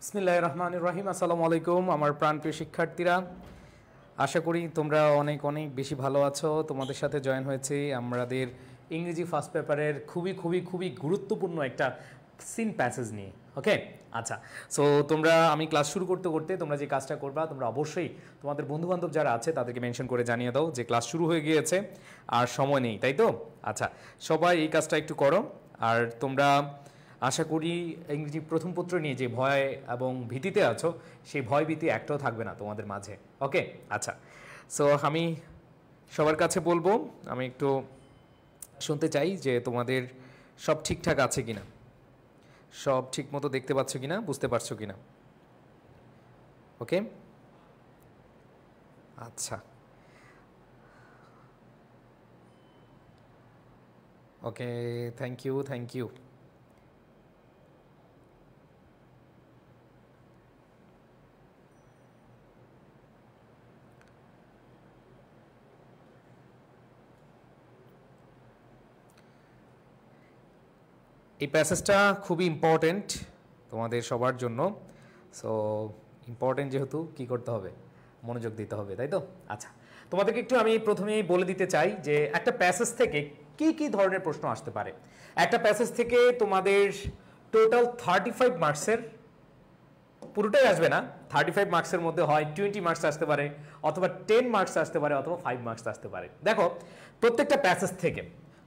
বিসমিল্লাহির রহমানির রহিম। আসসালামু আলাইকুম আমার প্রাণপ্রিয় শিক্ষার্থীরা, আশা করি তোমরা অনেক অনেক বেশি ভালো আছো। তোমাদের সাথে জয়েন হয়েছি আমাদের ইংরেজি ফার্স্ট পেপারের খুবই গুরুত্বপূর্ণ একটা সিন প্যাসেজ নিয়ে। ওকে, আচ্ছা। সো আমি ক্লাস শুরু করতে করতে তোমরা যে কাজটা করবা, তোমরা অবশ্যই তোমাদের বন্ধুবান্ধব যারা আছে তাদেরকে মেনশন করে জানিয়ে দাও যে ক্লাস শুরু হয়ে গিয়েছে আর সময় নেই, তাই তো? আচ্ছা, সবাই এই কাজটা একটু করো। আর তোমরা আশা করি ইংরেজি প্রথম পত্র নিয়ে যে ভয় এবং ভীতিতে আছো, সেই ভয় ভীতি একটাও থাকবে না তোমাদের মাঝে। ওকে, আচ্ছা। সো আমি সবার কাছে বলবো, আমি একটু শুনতে চাই যে তোমাদের সব ঠিকঠাক আছে কিনা, সব ঠিক মতো দেখতে পাচ্ছ কিনা, বুঝতে পারছো কিনা। ওকে, আচ্ছা, ওকে, থ্যাংক ইউ। এই প্যাসেজটা খুবই ইম্পর্টেন্ট তোমাদের সবার জন্য। সো ইম্পর্টেন্ট যেহেতু কী করতে হবে, মনোযোগ দিতে হবে, তাই তো? আচ্ছা, তোমাদেরকে একটু আমি প্রথমেই বলে দিতে চাই যে একটা প্যাসেজ থেকে কি ধরনের প্রশ্ন আসতে পারে। একটা প্যাসেজ থেকে তোমাদের টোটাল 35 মার্কসের, পুরোটাই আসবে না, 35 মার্কসের মধ্যে হয় 20 মার্কস আসতে পারে, অথবা 10 মার্কস আসতে পারে, অথবা 5 মার্কস আসতে পারে। দেখো, প্রত্যেকটা প্যাসেজ থেকে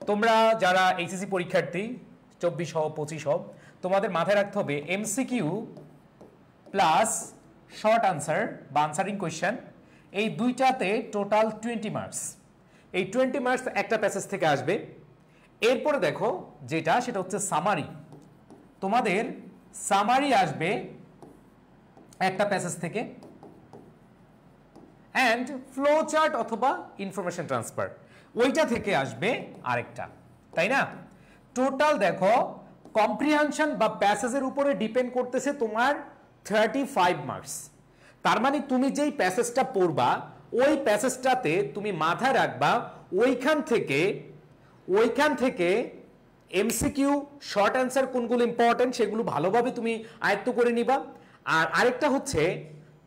তোমরা যারা এইচএসসি পরীক্ষার্থী 24 হও 25 হও, তোমাদের মাথায় রাখতে হবে এমসিকিউ প্লাস শর্ট আনসার বা আনসারিং কোয়েশ্চেন, এই দুইটাতে টোটাল 20 মার্কস। এই 20 মার্কস একটা প্যাসেজ থেকে আসবে। এরপরে দেখো যেটা, সেটা হচ্ছে সামারি। তোমাদের সামারি আসবে একটা প্যাসেজ থেকে, অ্যান্ড ফ্লো চার্ট অথবা ইনফরমেশন ট্রান্সফার ওইটা থেকে আসবে আরেকটা, তাই না? টোটাল দেখো, কম্প্রিহেনশন বা প্যাসেজের উপরে ডিপেন্ড করতেছে তোমার 35 মার্কস। তার মানে তুমি যেই প্যাসেজটা পড়বা, ওই প্যাসেজটাতে তুমি মাথায় রাখবা ওইখান থেকে এমসিকিউ শর্ট অ্যান্সার কোনগুলো ইম্পর্টেন্ট সেগুলো ভালোভাবে তুমি আয়ত্ত করে নিবা। আর আরেকটা হচ্ছে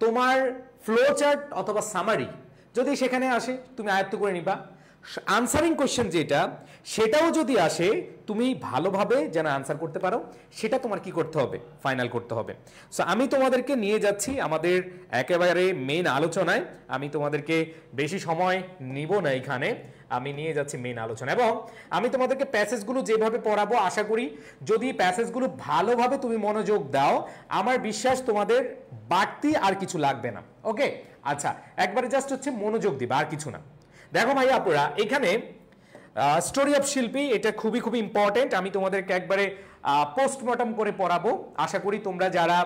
তোমার ফ্লো চার্ট অথবা সামারি, যদি সেখানে আসে তুমি আয়ত্ত করে নিবা। আনসারিং কোয়েশ্চেন যেটা, সেটাও যদি আসে তুমি ভালোভাবে যেন আনসার করতে পারো, সেটা তোমার কি করতে হবে, ফাইনাল করতে হবে। সো আমি তোমাদেরকে নিয়ে যাচ্ছি আমাদের একেবারে মেইন আলোচনায়। আমি তোমাদেরকে বেশি সময় নিব না এখানে, আমি নিয়ে যাচ্ছি মেইন আলোচনা। এবং আমি তোমাদেরকে প্যাসেজগুলো যেভাবে পড়াবো, আশা করি যদি প্যাসেজগুলো ভালোভাবে তুমি মনোযোগ দাও, আমার বিশ্বাস তোমাদের বাড়তি আর কিছু লাগবে না। ওকে, আচ্ছা, একবারে জাস্ট হচ্ছে মনোযোগ দিবা, আর কিছু না। দেখো ভাই আপুরা, এখানে স্টোরি অফ শিল্পী, এটা খুবই ইম্পর্টেন্ট। আমি তোমাদেরকে একবারে পোস্টমর্টম করে পড়াবো। আশা করি তোমরা যারা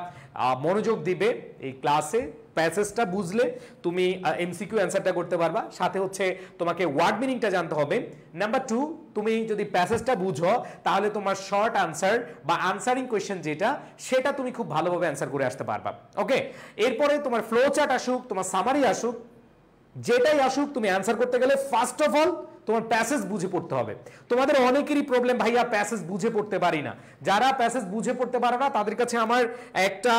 মনোযোগ দিবে এই ক্লাসে, প্যাসেজটা বুঝলে তুমি এমসিকিউ অ্যান্সারটা করতে পারবা। সাথে হচ্ছে তোমাকে ওয়ার্ড মিনিংটা জানতে হবে। নাম্বার 2, তুমি যদি প্যাসেজটা বুঝো, তাহলে তোমার শর্ট আনসার বা আনসারিং কোয়েশ্চেন যেটা, সেটা তুমি খুব ভালোভাবে অ্যান্সার করে আসতে পারবা। ওকে, এরপরে তোমার ফ্লো চার্ট আসুক, তোমার সামারি আসুক, যেটাই আসুক, তুমি অ্যান্সার করতে গেলে ফার্স্ট অফ অল তোমার প্যাসেজ বুঝে পড়তে হবে। তোমাদের অনেকেরই প্রবলেম, ভাইয়া প্যাসেজ বুঝে পড়তে পারি না। যারা প্যাসেজ বুঝে পড়তে পারো না, তাদের কাছে আমার একটা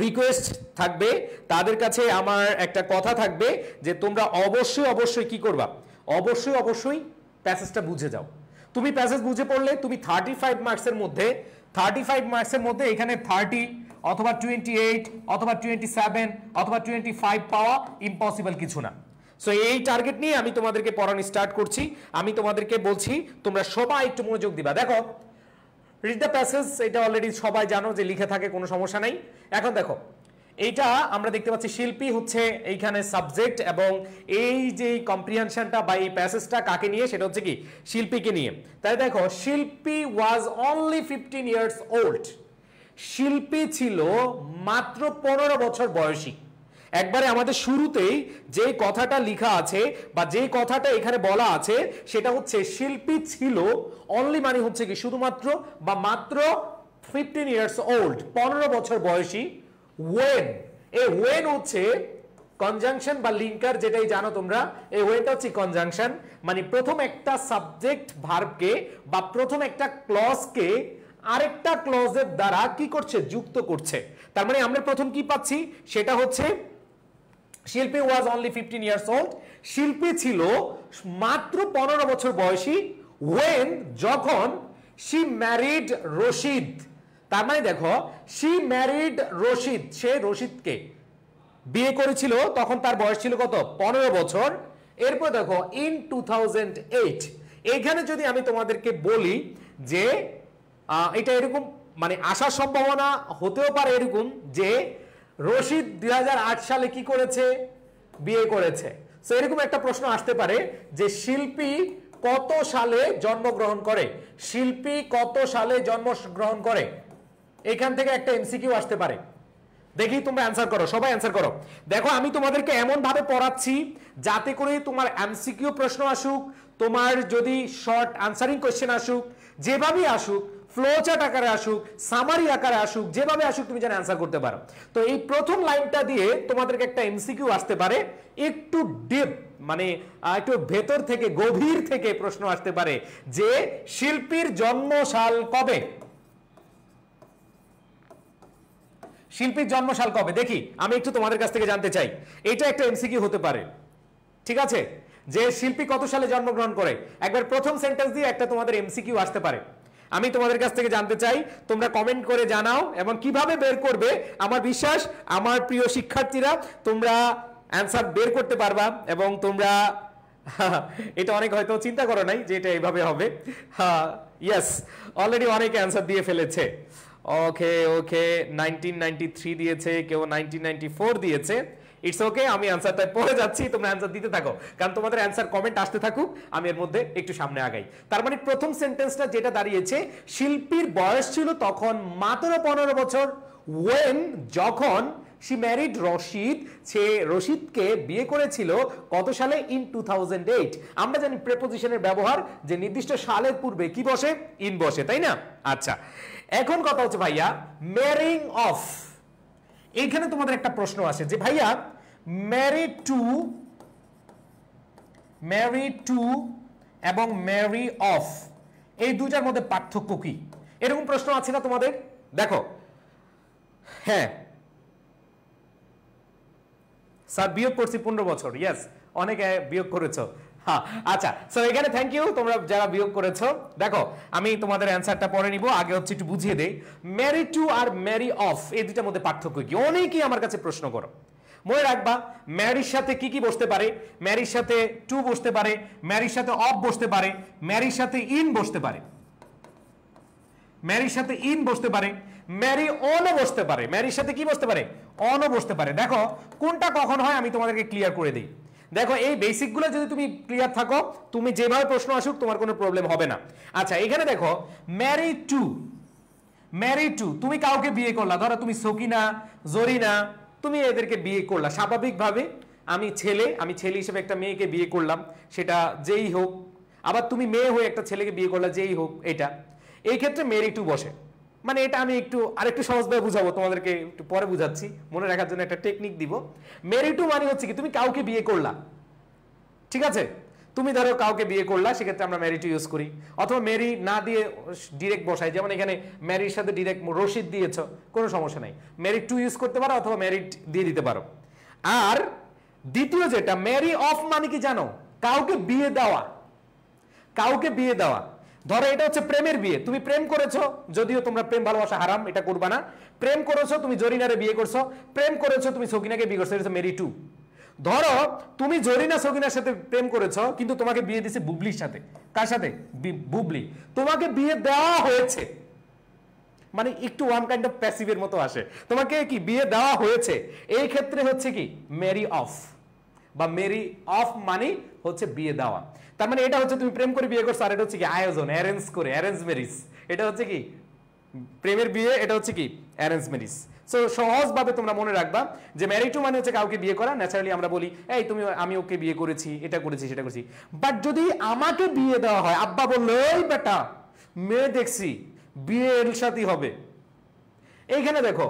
রিকোয়েস্ট থাকবে, তাদের কাছে আমার একটা কথা থাকবে যে তোমরা অবশ্যই কি করবা, অবশ্যই প্যাসেজটা বুঝে যাও। তুমি প্যাসেজ বুঝে পড়লে তুমি 35 মার্কসের মধ্যে এখানে 30 অথবা 28 অথবা 27 অথবা 25 পাওয়া ইম্পসিবল কিছু না। সো এই টার্গেট নিয়ে আমি তোমাদেরকে পড়ানো স্টার্ট করছি। আমি তোমাদেরকে বলছি তোমরা সবাই একটু মনোযোগ দিবা। দেখো, রিড দ্য প্যাসেজ, এটা অলরেডি সবাই জানো যে লিখে থাকে, কোনো সমস্যা নাই। এখন দেখো, এইটা আমরা দেখতে পাচ্ছি শিল্পী হচ্ছে এইখানে সাবজেক্ট, এবং এই যে কম্প্রিহেনশনটা বা এই প্যাসেজটা কাকে নিয়ে, সেটা হচ্ছে কি, শিল্পীকে নিয়ে। তাই দেখো, শিল্পী ওয়াজ অনলি 15 ইয়ার্স ওল্ড। শিল্পী ছিল মাত্র 15 বছর বয়সী। একবারে আমাদের শুরুতেই যে কথাটা লেখা আছে বা যে কথাটা এখানে বলা আছে, সেটা হচ্ছে শিল্পী ছিল, অনলি মানে হচ্ছে কি শুধুমাত্র বা মাত্র 15 ইয়ার্স ওল্ড, 15 বছর বয়সী। ওয়েন, এই ওয়েন হচ্ছে কনজাংশন বা লিঙ্কার, যেটাই জানো তোমরা। এই ওয়েনটা হচ্ছে কনজাংশন, মানে প্রথম একটা সাবজেক্ট ভার্বকে বা প্রথম একটা ক্লজকে আরেকটা ক্লজের দ্বারা কি করছে, যুক্ত করছে। তার মানে আমরা প্রথম কি পাচ্ছি, সেটা হচ্ছে শিল্পী ওয়াজ অনলি 15 ইয়ার্স ওল্ড, শিল্পী ছিল মাত্র 15 বছর বয়সী, when যখন she married রশিদ। তার মানে দেখো she married রশিদ, সে রশিদকে বিয়ে করেছিল, তখন তার বয়স ছিল কত, 15 বছর। এরপর দেখো ইন 2008, এইখানে যদি আমি তোমাদেরকে বলি যে এটা এরকম মানে আসার সম্ভাবনা হতেও পারে এরকম যে রশিদ 2008 সালে কি করেছে, বিয়ে করেছে। সো এরকম একটা প্রশ্ন আসতে পারে যে শিল্পী কত সালে জন্মগ্রহণ করে, শিল্পী কত সালে জন্মগ্রহণ করে, এখান থেকে একটা এমসিকিউ আসতে পারে। দেখি তোমরা অ্যান্সার করো, সবাই অ্যান্সার করো। দেখো আমি তোমাদেরকে এমন ভাবে পড়াচ্ছি যাতে করে তোমার এমসিকিউ প্রশ্ন আসুক, তোমার যদি শর্ট আনসারিং কোশ্চেন আসুক, যেভাবেই আসুক, ফ্লো চার্ট আকারে আসুক, সামারি আকারে আসুক, যেভাবে আসুক তুমি যেন অ্যান্সার করতে পারো। তো এই প্রথম লাইনটা দিয়ে তোমাদেরকে একটা এমসিকিউ আসতে পারে, একটু ডিপ মানে একটু ভেতর থেকে গভীর থেকে প্রশ্ন আসতে পারে যে শিল্পীর জন্মসাল কবে, শিল্পীর জন্মসাল কবে। দেখি আমি একটু তোমাদের কাছ থেকে জানতে চাই, এটা একটা এমসিকিউ হতে পারে, ঠিক আছে, যে শিল্পী কত সালে জন্মগ্রহণ করে। একবার প্রথম সেন্টেন্স দিয়ে একটা তোমাদের এমসিকিউ আসতে পারে। আমি তোমাদের কাছ থেকে জানতে চাই, তোমরা কমেন্ট করে জানাও, এবং কিভাবে বের করবে আমার বিশ্বাস আমার প্রিয় শিক্ষার্থীরা তোমরা অ্যান্সার বের করতে পারবা, এবং তোমরা এটা অনেক হয়তো চিন্তা করো নাই যে এটা এইভাবে হবে। ইয়েস, অলরেডি অনেকে অ্যান্সার দিয়ে ফেলেছে। ওকে ওকে, 1993 দিয়েছে, কেউ 1994 দিয়েছে। ইটস ওকে, আমি অ্যান্সারটা পড়ে যাচ্ছি, তোমরা অ্যান্সার দিতে থাকো, কারণ তোমাদের অ্যান্সার কমেন্ট আসতে থাকুক, আমি এর মধ্যে একটু সামনে আগাই। তার মানে প্রথম সেন্টেন্সটা যেটা দাঁড়িয়েছে, শিল্পীর বয়স ছিল তখন মাত্র 15 বছর, when যখন she married রশিদ, সে রশিদকে বিয়ে করেছিল কত সালে, ইন 2008। আমরা জানি প্রেপোজিশনের ব্যবহার যে নির্দিষ্ট সালের পূর্বে কি বসে, ইন বসে, তাই না? আচ্ছা, এখন কথা হচ্ছে ভাইয়া ম্যারিং অফ, এইখানে তোমাদের একটা প্রশ্ন আসে যে ভাইয়া ম্যারিড টু এবং ম্যারি অফ এই দুইটার মধ্যে পার্থক্য কি, এরকম প্রশ্ন আছে না তোমাদের? দেখো, হ্যাঁ স্যার বিয়োগ করছি 15 বছর, ইয়েস অনেকে বিয়োগ করেছো। হ্যাঁ আচ্ছা, সো এখানে থ্যাংক ইউ তোমরা যারা বিয়োগ করেছো। দেখো আমি তোমাদের অ্যান্সারটা পরে নিব, আগে হচ্ছে একটু বুঝিয়ে দেই ম্যারি টু আর ম্যারি অফ এই দুইটার মধ্যে পার্থক্য কি। অনেকেই আমার কাছে প্রশ্ন করো, মনে রাখবা ম্যারির সাথে কি কি বসতে পারে, ম্যারির সাথে টু বসতে পারে, ম্যারির সাথে অফ বসতে পারে, ম্যারির সাথে ইন বসতে পারে, ম্যারির সাথে ইন বসতে পারে, ম্যারি অনও বসতে পারে, ম্যারির সাথে কি বসতে পারে, অনও বসতে পারে। দেখো কোনটা কখন হয় আমি তোমাদেরকে ক্লিয়ার করে দিই। দেখো এই বেসিকগুলো যদি তুমি ক্লিয়ার থাকো, তুমি যেভাবে প্রশ্ন আসুক তোমার কোনো প্রবলেম হবে না। আচ্ছা এখানে দেখো ম্যারি টু, তুমি কাউকে বিয়ে করলা, ধরো তুমি সকিনা, জরিনা, তুমি এদেরকে বিয়ে করলা স্বাভাবিকভাবে। আমি ছেলে হিসেবে একটা মেয়েকে বিয়ে করলাম, সেটা যেই হোক, আবার তুমি মেয়ে হয়ে একটা ছেলেকে বিয়ে করলা, যেই হোক, এটা এই ক্ষেত্রে ম্যারি টু বসে। মানে এটা আমি আরেকটু সহজভাবে বুঝাবো তোমাদেরকে, একটু পরে বুঝাচ্ছি, মনে রাখার জন্য একটা টেকনিক দিব। ম্যারি টু মানে হচ্ছে কি তুমি কাউকে বিয়ে করলা, ঠিক আছে, তুমি ধরো কাউকে বিয়ে করলা, সেক্ষেত্রে আমরা ম্যারি টু ইউজ করি, অথবা ম্যারি না দিয়ে ডিরেক্ট বসাই, যেমন এখানে ম্যারির সাথে ডিরেক্ট রশিদ দিয়েছ, কোনো সমস্যা নাই, ম্যারি টু ইউজ করতে পারো অথবা ম্যারিড দিয়ে দিতে পারো। আর দ্বিতীয় যেটা ম্যারি অফ মানে কি জানো, কাউকে বিয়ে দেওয়া, কাউকে বিয়ে দেওয়া। ধরো এটা হচ্ছে প্রেমের বিয়ে, তুমি প্রেম করেছো, যদিও তোমরা প্রেম ভালোবাসা হারাম, এটা করবা না। প্রেম করেছো, তুমি জরিনারে বিয়ে করছো, প্রেম করেছো, তুমি সকিনাকে বিয়ে করছো, এটা হচ্ছে ম্যারি টু। ধরো তুমি জরিনা সকিনার সাথে প্রেম করেছো, কিন্তু তোমাকে বিয়ে দিছে বুবলির সাথে। কার সাথে? বুবলি। তোমাকে বিয়ে দেওয়া হয়েছে, মানে একটু ওয়ান কাইন্ড অফ প্যাসিভের মতো আসে, তোমাকে কি বিয়ে দেওয়া হয়েছে, এই ক্ষেত্রে হচ্ছে কি ম্যারি অফ, বা ম্যারি অফ মানে হচ্ছে বিয়ে দেওয়া। তার মানে এটা হচ্ছে তুমি প্রেম করে বিয়ে করছো, আর এটা হচ্ছে কি আয়োজন, অ্যারেঞ্জ করে, অ্যারেঞ্জ ম্যারেজ। এটা হচ্ছে কি প্রেমের বিয়ে, এটা হচ্ছে কি অ্যারেঞ্জ ম্যারেজ। সো সহজভাবে তোমরা মনে রাখবা যে ম্যারি টু মানে হচ্ছে কাউকে বিয়ে করা। ন্যাচারালি আমরা বলি এই তুমি, আমি ওকে বিয়ে করেছি, এটা করেছি, সেটা করেছি। বাট যদি আমাকে বিয়ে দেওয়া হয়, আব্বা বললো ওই বেটা মেয়ে দেখছি, বিয়ে এর সাথেই হবে। এইখানে দেখো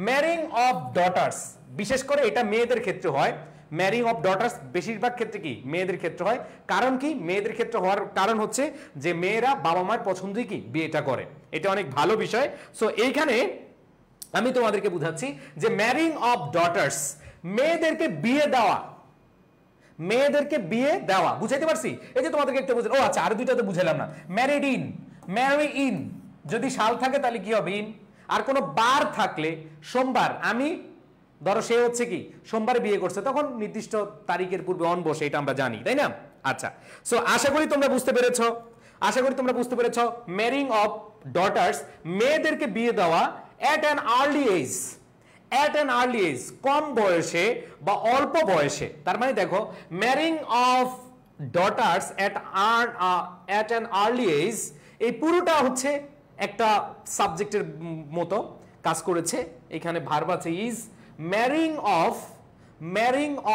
ম্যারিং অফ ডটার্স, বিশেষ করে এটা মেয়েদের ক্ষেত্রে হয়, ম্যারিং অফ ডটার্স বেশিরভাগ ক্ষেত্রে কি মেয়েদের ক্ষেত্রে হয়। কারণ কি মেয়েদের ক্ষেত্রে হওয়ার কারণ হচ্ছে যে মেয়েরা বাবা মায়ের পছন্দই কি বিয়েটা করে, এটা অনেক ভালো বিষয়। সো এইখানে আমি তোমাদেরকে বুঝাচ্ছি যে ম্যারিং অফ ডটার্স মেয়েদেরকে বিয়ে দেওয়া, মেয়েদেরকে বিয়ে দেওয়া, বুঝাইতে পারছি? এই যে তোমাদেরকে একটা বুঝে, ও আচ্ছা আর দুইটা তো বুঝালাম না। ম্যারিড ইন, ম্যারি ইন যদি সাল থাকে তাহলে কি হবে ইন, আর কোনো বার থাকলে সোমবার, আমি ধরো সে হচ্ছে কি সোমবারে বিয়ে করছে তখন নির্দিষ্ট তারিখের পূর্বে অন বসে, এটা আমরা জানি তাই না। আচ্ছা সো আশা করি তোমরা বুঝতে পেরেছো, আশা করি তোমরা বুঝতে পেরেছো ম্যারিং অফ ডটার্স মেয়েদেরকে বিয়ে দেওয়া at an early age, at an early age কম বয়সে বা অল্প বয়সে। তার মানে দেখো ম্যারিং of daughters at an early age এই পুরোটা হচ্ছে একটা সাবজেক্টের মতো কাজ করেছে। এখানে ভার্ব আছে is, ম্যারিং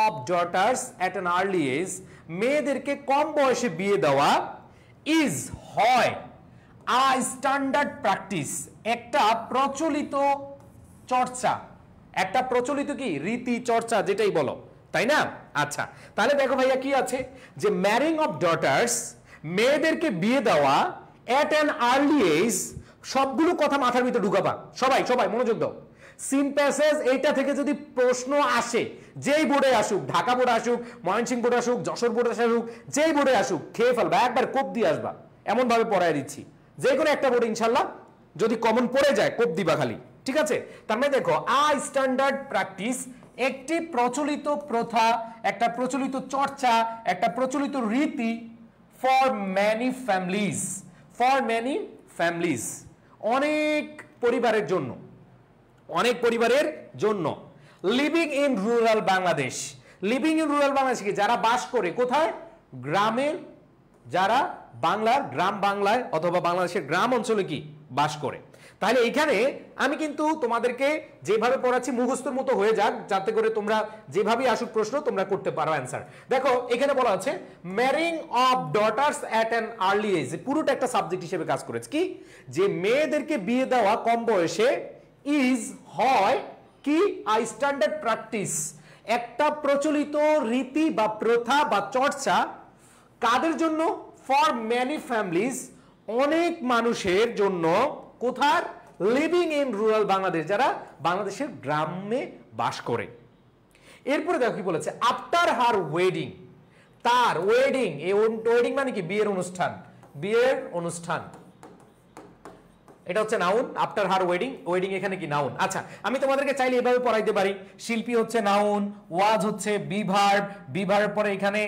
of daughters at an early age মেয়েদেরকে কম বয়সে বিয়ে দেওয়া ইজ হয় আ স্ট্যান্ডার্ড প্র্যাকটিস একটা প্রচলিত চর্চা, একটা প্রচলিত কি রীতি চর্চা যেটাই বলো তাই না। আচ্ছা তাহলে দেখো ভাইয়া কি আছে যে ম্যারিং অফ ডটার্স মেয়েদেরকে বিয়ে দেওয়া at an early age, সবগুলো কথা মাথার ভিতরে ঢুকাবা, সবাই সবাই মনোযোগ দাও। সিন প্যাসেজ এইটা থেকে যদি প্রশ্ন আসে, যেই বোর্ডে আসুক, ঢাকা বোর্ডে আসুক, ময়মনসিংহ বোর্ডে আসুক, যশোর বোর্ডে আসুক, যেই বোর্ডে আসুক খেয়ে ফেলবা, একবার কোপ দিয়ে আসবা, এমন ভাবে পড়ায় দিচ্ছি যে কোনো একটা বোর্ডে ইনশাল্লাহ যদি কমন পড়ে যায় কোপ দিবা খালি, ঠিক আছে। তার মানে দেখো আ স্ট্যান্ডার্ড প্র্যাকটিস একটি প্রচলিত প্রথা, একটা প্রচলিত চর্চা, একটা প্রচলিত রীতি for many families, for many families অনেক পরিবারের জন্য, অনেক পরিবারের জন্য। Living in rural Bangladesh, living in rural Bangladesh কি যারা বাস করে কোথায়, গ্রামে, যারা বাংলার গ্রাম বাংলায় অথবা বাংলাদেশের গ্রাম অঞ্চলে কি বাস করে। তাহলে এখানে আমি কিন্তু তোমাদেরকে যেভাবে পড়াচ্ছি মুখস্থর মতো হয়ে যাক, যাতে করে তোমরা যেভাবে আসুক প্রশ্ন তোমরা করতে পারো অ্যান্সার। দেখো এখানে বলা আছে marrying of daughters at an early age, পুরোটা একটা সাবজেক্ট হিসেবে কাজ করেছে কি যে মেয়েদেরকে বিয়ে দেওয়া কম বয়সে ইজ হয় কি আই স্ট্যান্ডার্ড প্র্যাকটিস একটা প্রচলিত রীতি বা প্রথা বা চর্চা, কাদের জন্য, ফর ম্যানি ফ্যামিলিজ অনেক মানুষের জন্য, কোথার, লিভিং ইন রুরাল বাংলাদেশ যারা বাংলাদেশের গ্রামে বাস করে। এরপরে দেখো কি বলেছে আফটার হার ওয়েডিং, তার ওয়েডিং, এই ওয়েডিং মানে কি বিয়ের অনুষ্ঠান, বিয়ের অনুষ্ঠান, এটা হচ্ছে noun. After her wedding, wedding এখানে কি নাউন। আচ্ছা আমি তোমাদেরকে চাইলে এভাবে পড়াইতে পারি, শিল্পী হচ্ছে নাউন, ওয়াজ হচ্ছে বি ভার্ব, বি ভার্বের পরে এখানে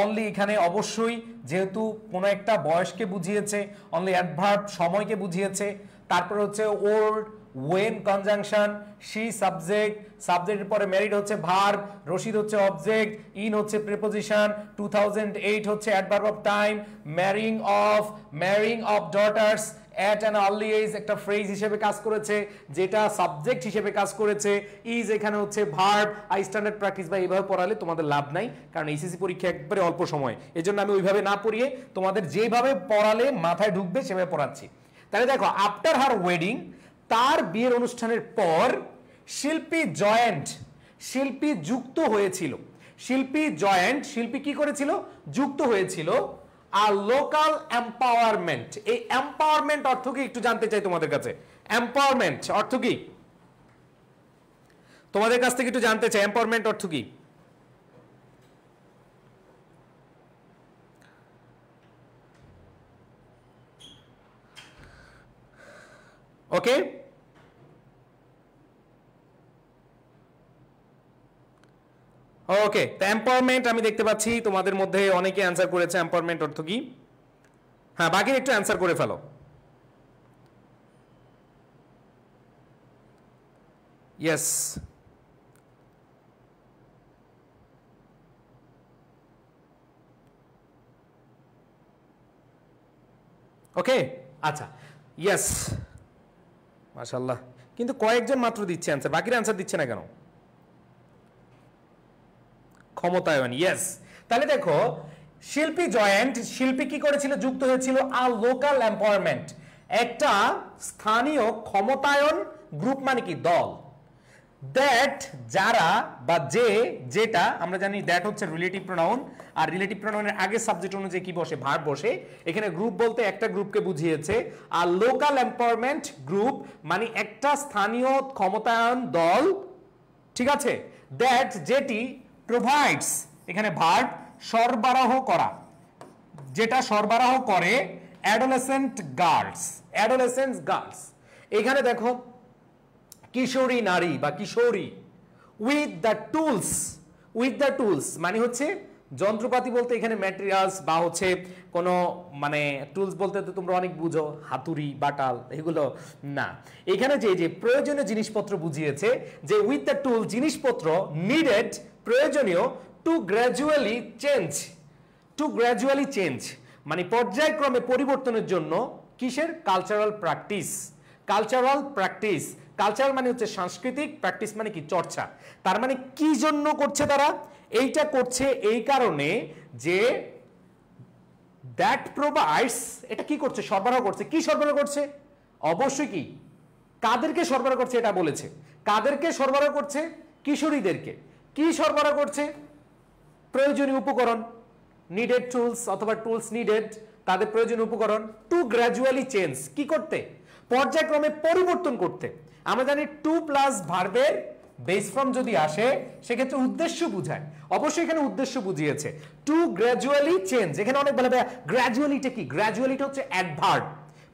অনলি, এখানে অবশ্যই যেহেতু কোনো একটা বয়সকে বুঝিয়েছে অনলি অ্যাডভার্ব সময়কে বুঝিয়েছে, তারপর হচ্ছে old, when conjunction, she subject, সাবজেক্টের পরে ম্যারিড হচ্ছে ভার্ব, রশিদ হচ্ছে অবজেক্ট, ইন হচ্ছে প্রিপোজিশন, 2008 হচ্ছে adverb of time, ম্যারিং of daughters at an early age একটা ফ্রেজ হিসেবে কাজ করেছে, যেটা সাবজেক্ট হিসেবে কাজ করেছে, ইজ এখানে হচ্ছে ভার্ব, আই স্ট্যান্ডার্ড প্র্যাকটিস। বা এইভাবে পড়ালে তোমাদের লাভ নাই, কারণ এইচএসসি পরীক্ষা একবারে অল্প সময়, এজন্য আমি ওইভাবে না পড়িয়ে তোমাদের যেভাবে পড়ালে মাথায় ঢুকবে সেভাবে পড়াচ্ছি। তাহলে দেখো আফটার হার ওয়েডিং, তার বিয়ের অনুষ্ঠানের পর, শিল্পী জয়েন্ট, শিল্পী যুক্ত হয়েছিল, শিল্পী জয়েন্ট, শিল্পী কি করেছিল, যুক্ত হয়েছিল আর লোকাল এম্পাওয়ারমেন্ট। এই এম্পাওয়ারমেন্ট অর্থ কি একটু জানতে চাই তোমাদের কাছে, এম্পাওয়ারমেন্ট অর্থ কি তোমাদের কাছ থেকে একটু জানতে চাই, এম্পাওয়ারমেন্ট অর্থ কি। ওকে ওকে, তো এম্পাওয়ারমেন্ট আমি দেখতে পাচ্ছি তোমাদের মধ্যে অনেকে অ্যান্সার করেছে এম্পাওয়ারমেন্ট অর্থ কি। হ্যাঁ বাকি একটু অ্যান্সার করে ফেলো। ইয়েস ওকে আচ্ছা ইয়েস মাশাআল্লাহ, কিন্তু কয়েকজন মাত্র দিচ্ছে অ্যান্সার, বাকিরা অ্যান্সার দিচ্ছে না কেন। ক্ষমতায়ন, ইয়েস। তাহলে দেখো শিল্পী জয়েন্ট, শিল্পী কি করেছিল, যুক্ত হয়েছিল আর লোকাল এম্পাওয়ারমেন্ট একটা স্থানীয় ক্ষমতায়ন গ্রুপ মানে কি দল, দ্যাট যারা বা যে যেটা আমরা জানি দ্যাট হচ্ছে রিলেটিভ প্রোনাউন আর রিলেটিভ প্রোনাউনের আগে সাবজেক্ট অনুযায়ী কি বসে ভার্ব বসে এখানে গ্রুপ বলতে একটা গ্রুপকে বুঝিয়েছে আর লোকাল এম্পাওয়ারমেন্ট গ্রুপ মানে একটা স্থানীয় ক্ষমতায়ন দল ঠিক আছে দ্যাট যেটি প্রোভাইডস এখানে ভার্ব সরবরাহ করা যেটা সরবরাহ করে অ্যাডোলেসেন্ট গার্লস এখানে দেখো কিশোরী নারী বা কিশোরী উইথ দ্য টুলস মানে হচ্ছে যন্ত্রপাতি বলতে এখানে ম্যাটেরিয়ালস বা হচ্ছে কোনো মানে টুলস বলতে তো তোমরা অনেক বুঝো হাতুড়ি বাটাল এগুলো না এখানে যে প্রয়োজনীয় জিনিসপত্র বুঝিয়েছে যে উইথ দ্য টুল জিনিসপত্র নিডেড প্রয়োজনীয় টু গ্র্যাজুয়ালি চেঞ্জ মানে পর্যায়ক্রমে পরিবর্তনের জন্য কিসের কালচারাল কালচার মানে হচ্ছে সাংস্কৃতিক প্র্যাকটিস মানে কি চর্চা তার মানে কি জন্য করছে তারা এইটা করছে এই কারণে যে দ্যাট প্রোভাইডস এটা কি করছে সরবরাহ করছে কি সরবরাহ করছে অবশ্যই কি কাদেরকে সরবরাহ করছে এটা বলেছে কাদেরকে সরবরাহ করছে কিশোরীদেরকে কি সরবরাহ করছে প্রয়োজনীয় উপকরণ নিডেড টুলস অথবা টুলস নিডেড তাদের প্রয়োজনীয় উপকরণ টু গ্র্যাজুয়ালি চেঞ্জ কি করতে পর্যায়ক্রমে পরিবর্তন করতে আমরা জানি টু প্লাস ভার্বের বেস ফর্ম যদি আসে সেক্ষেত্রে উদ্দেশ্য বোঝায় অবশ্যই এখানে উদ্দেশ্য বুঝিয়েছে টু গ্র্যাজুয়ালি চেঞ্জ এখানে অনেক বলে গ্র্যাজুয়ালিটা কি গ্র্যাজুয়ালিটা হচ্ছে অ্যাডভার্ব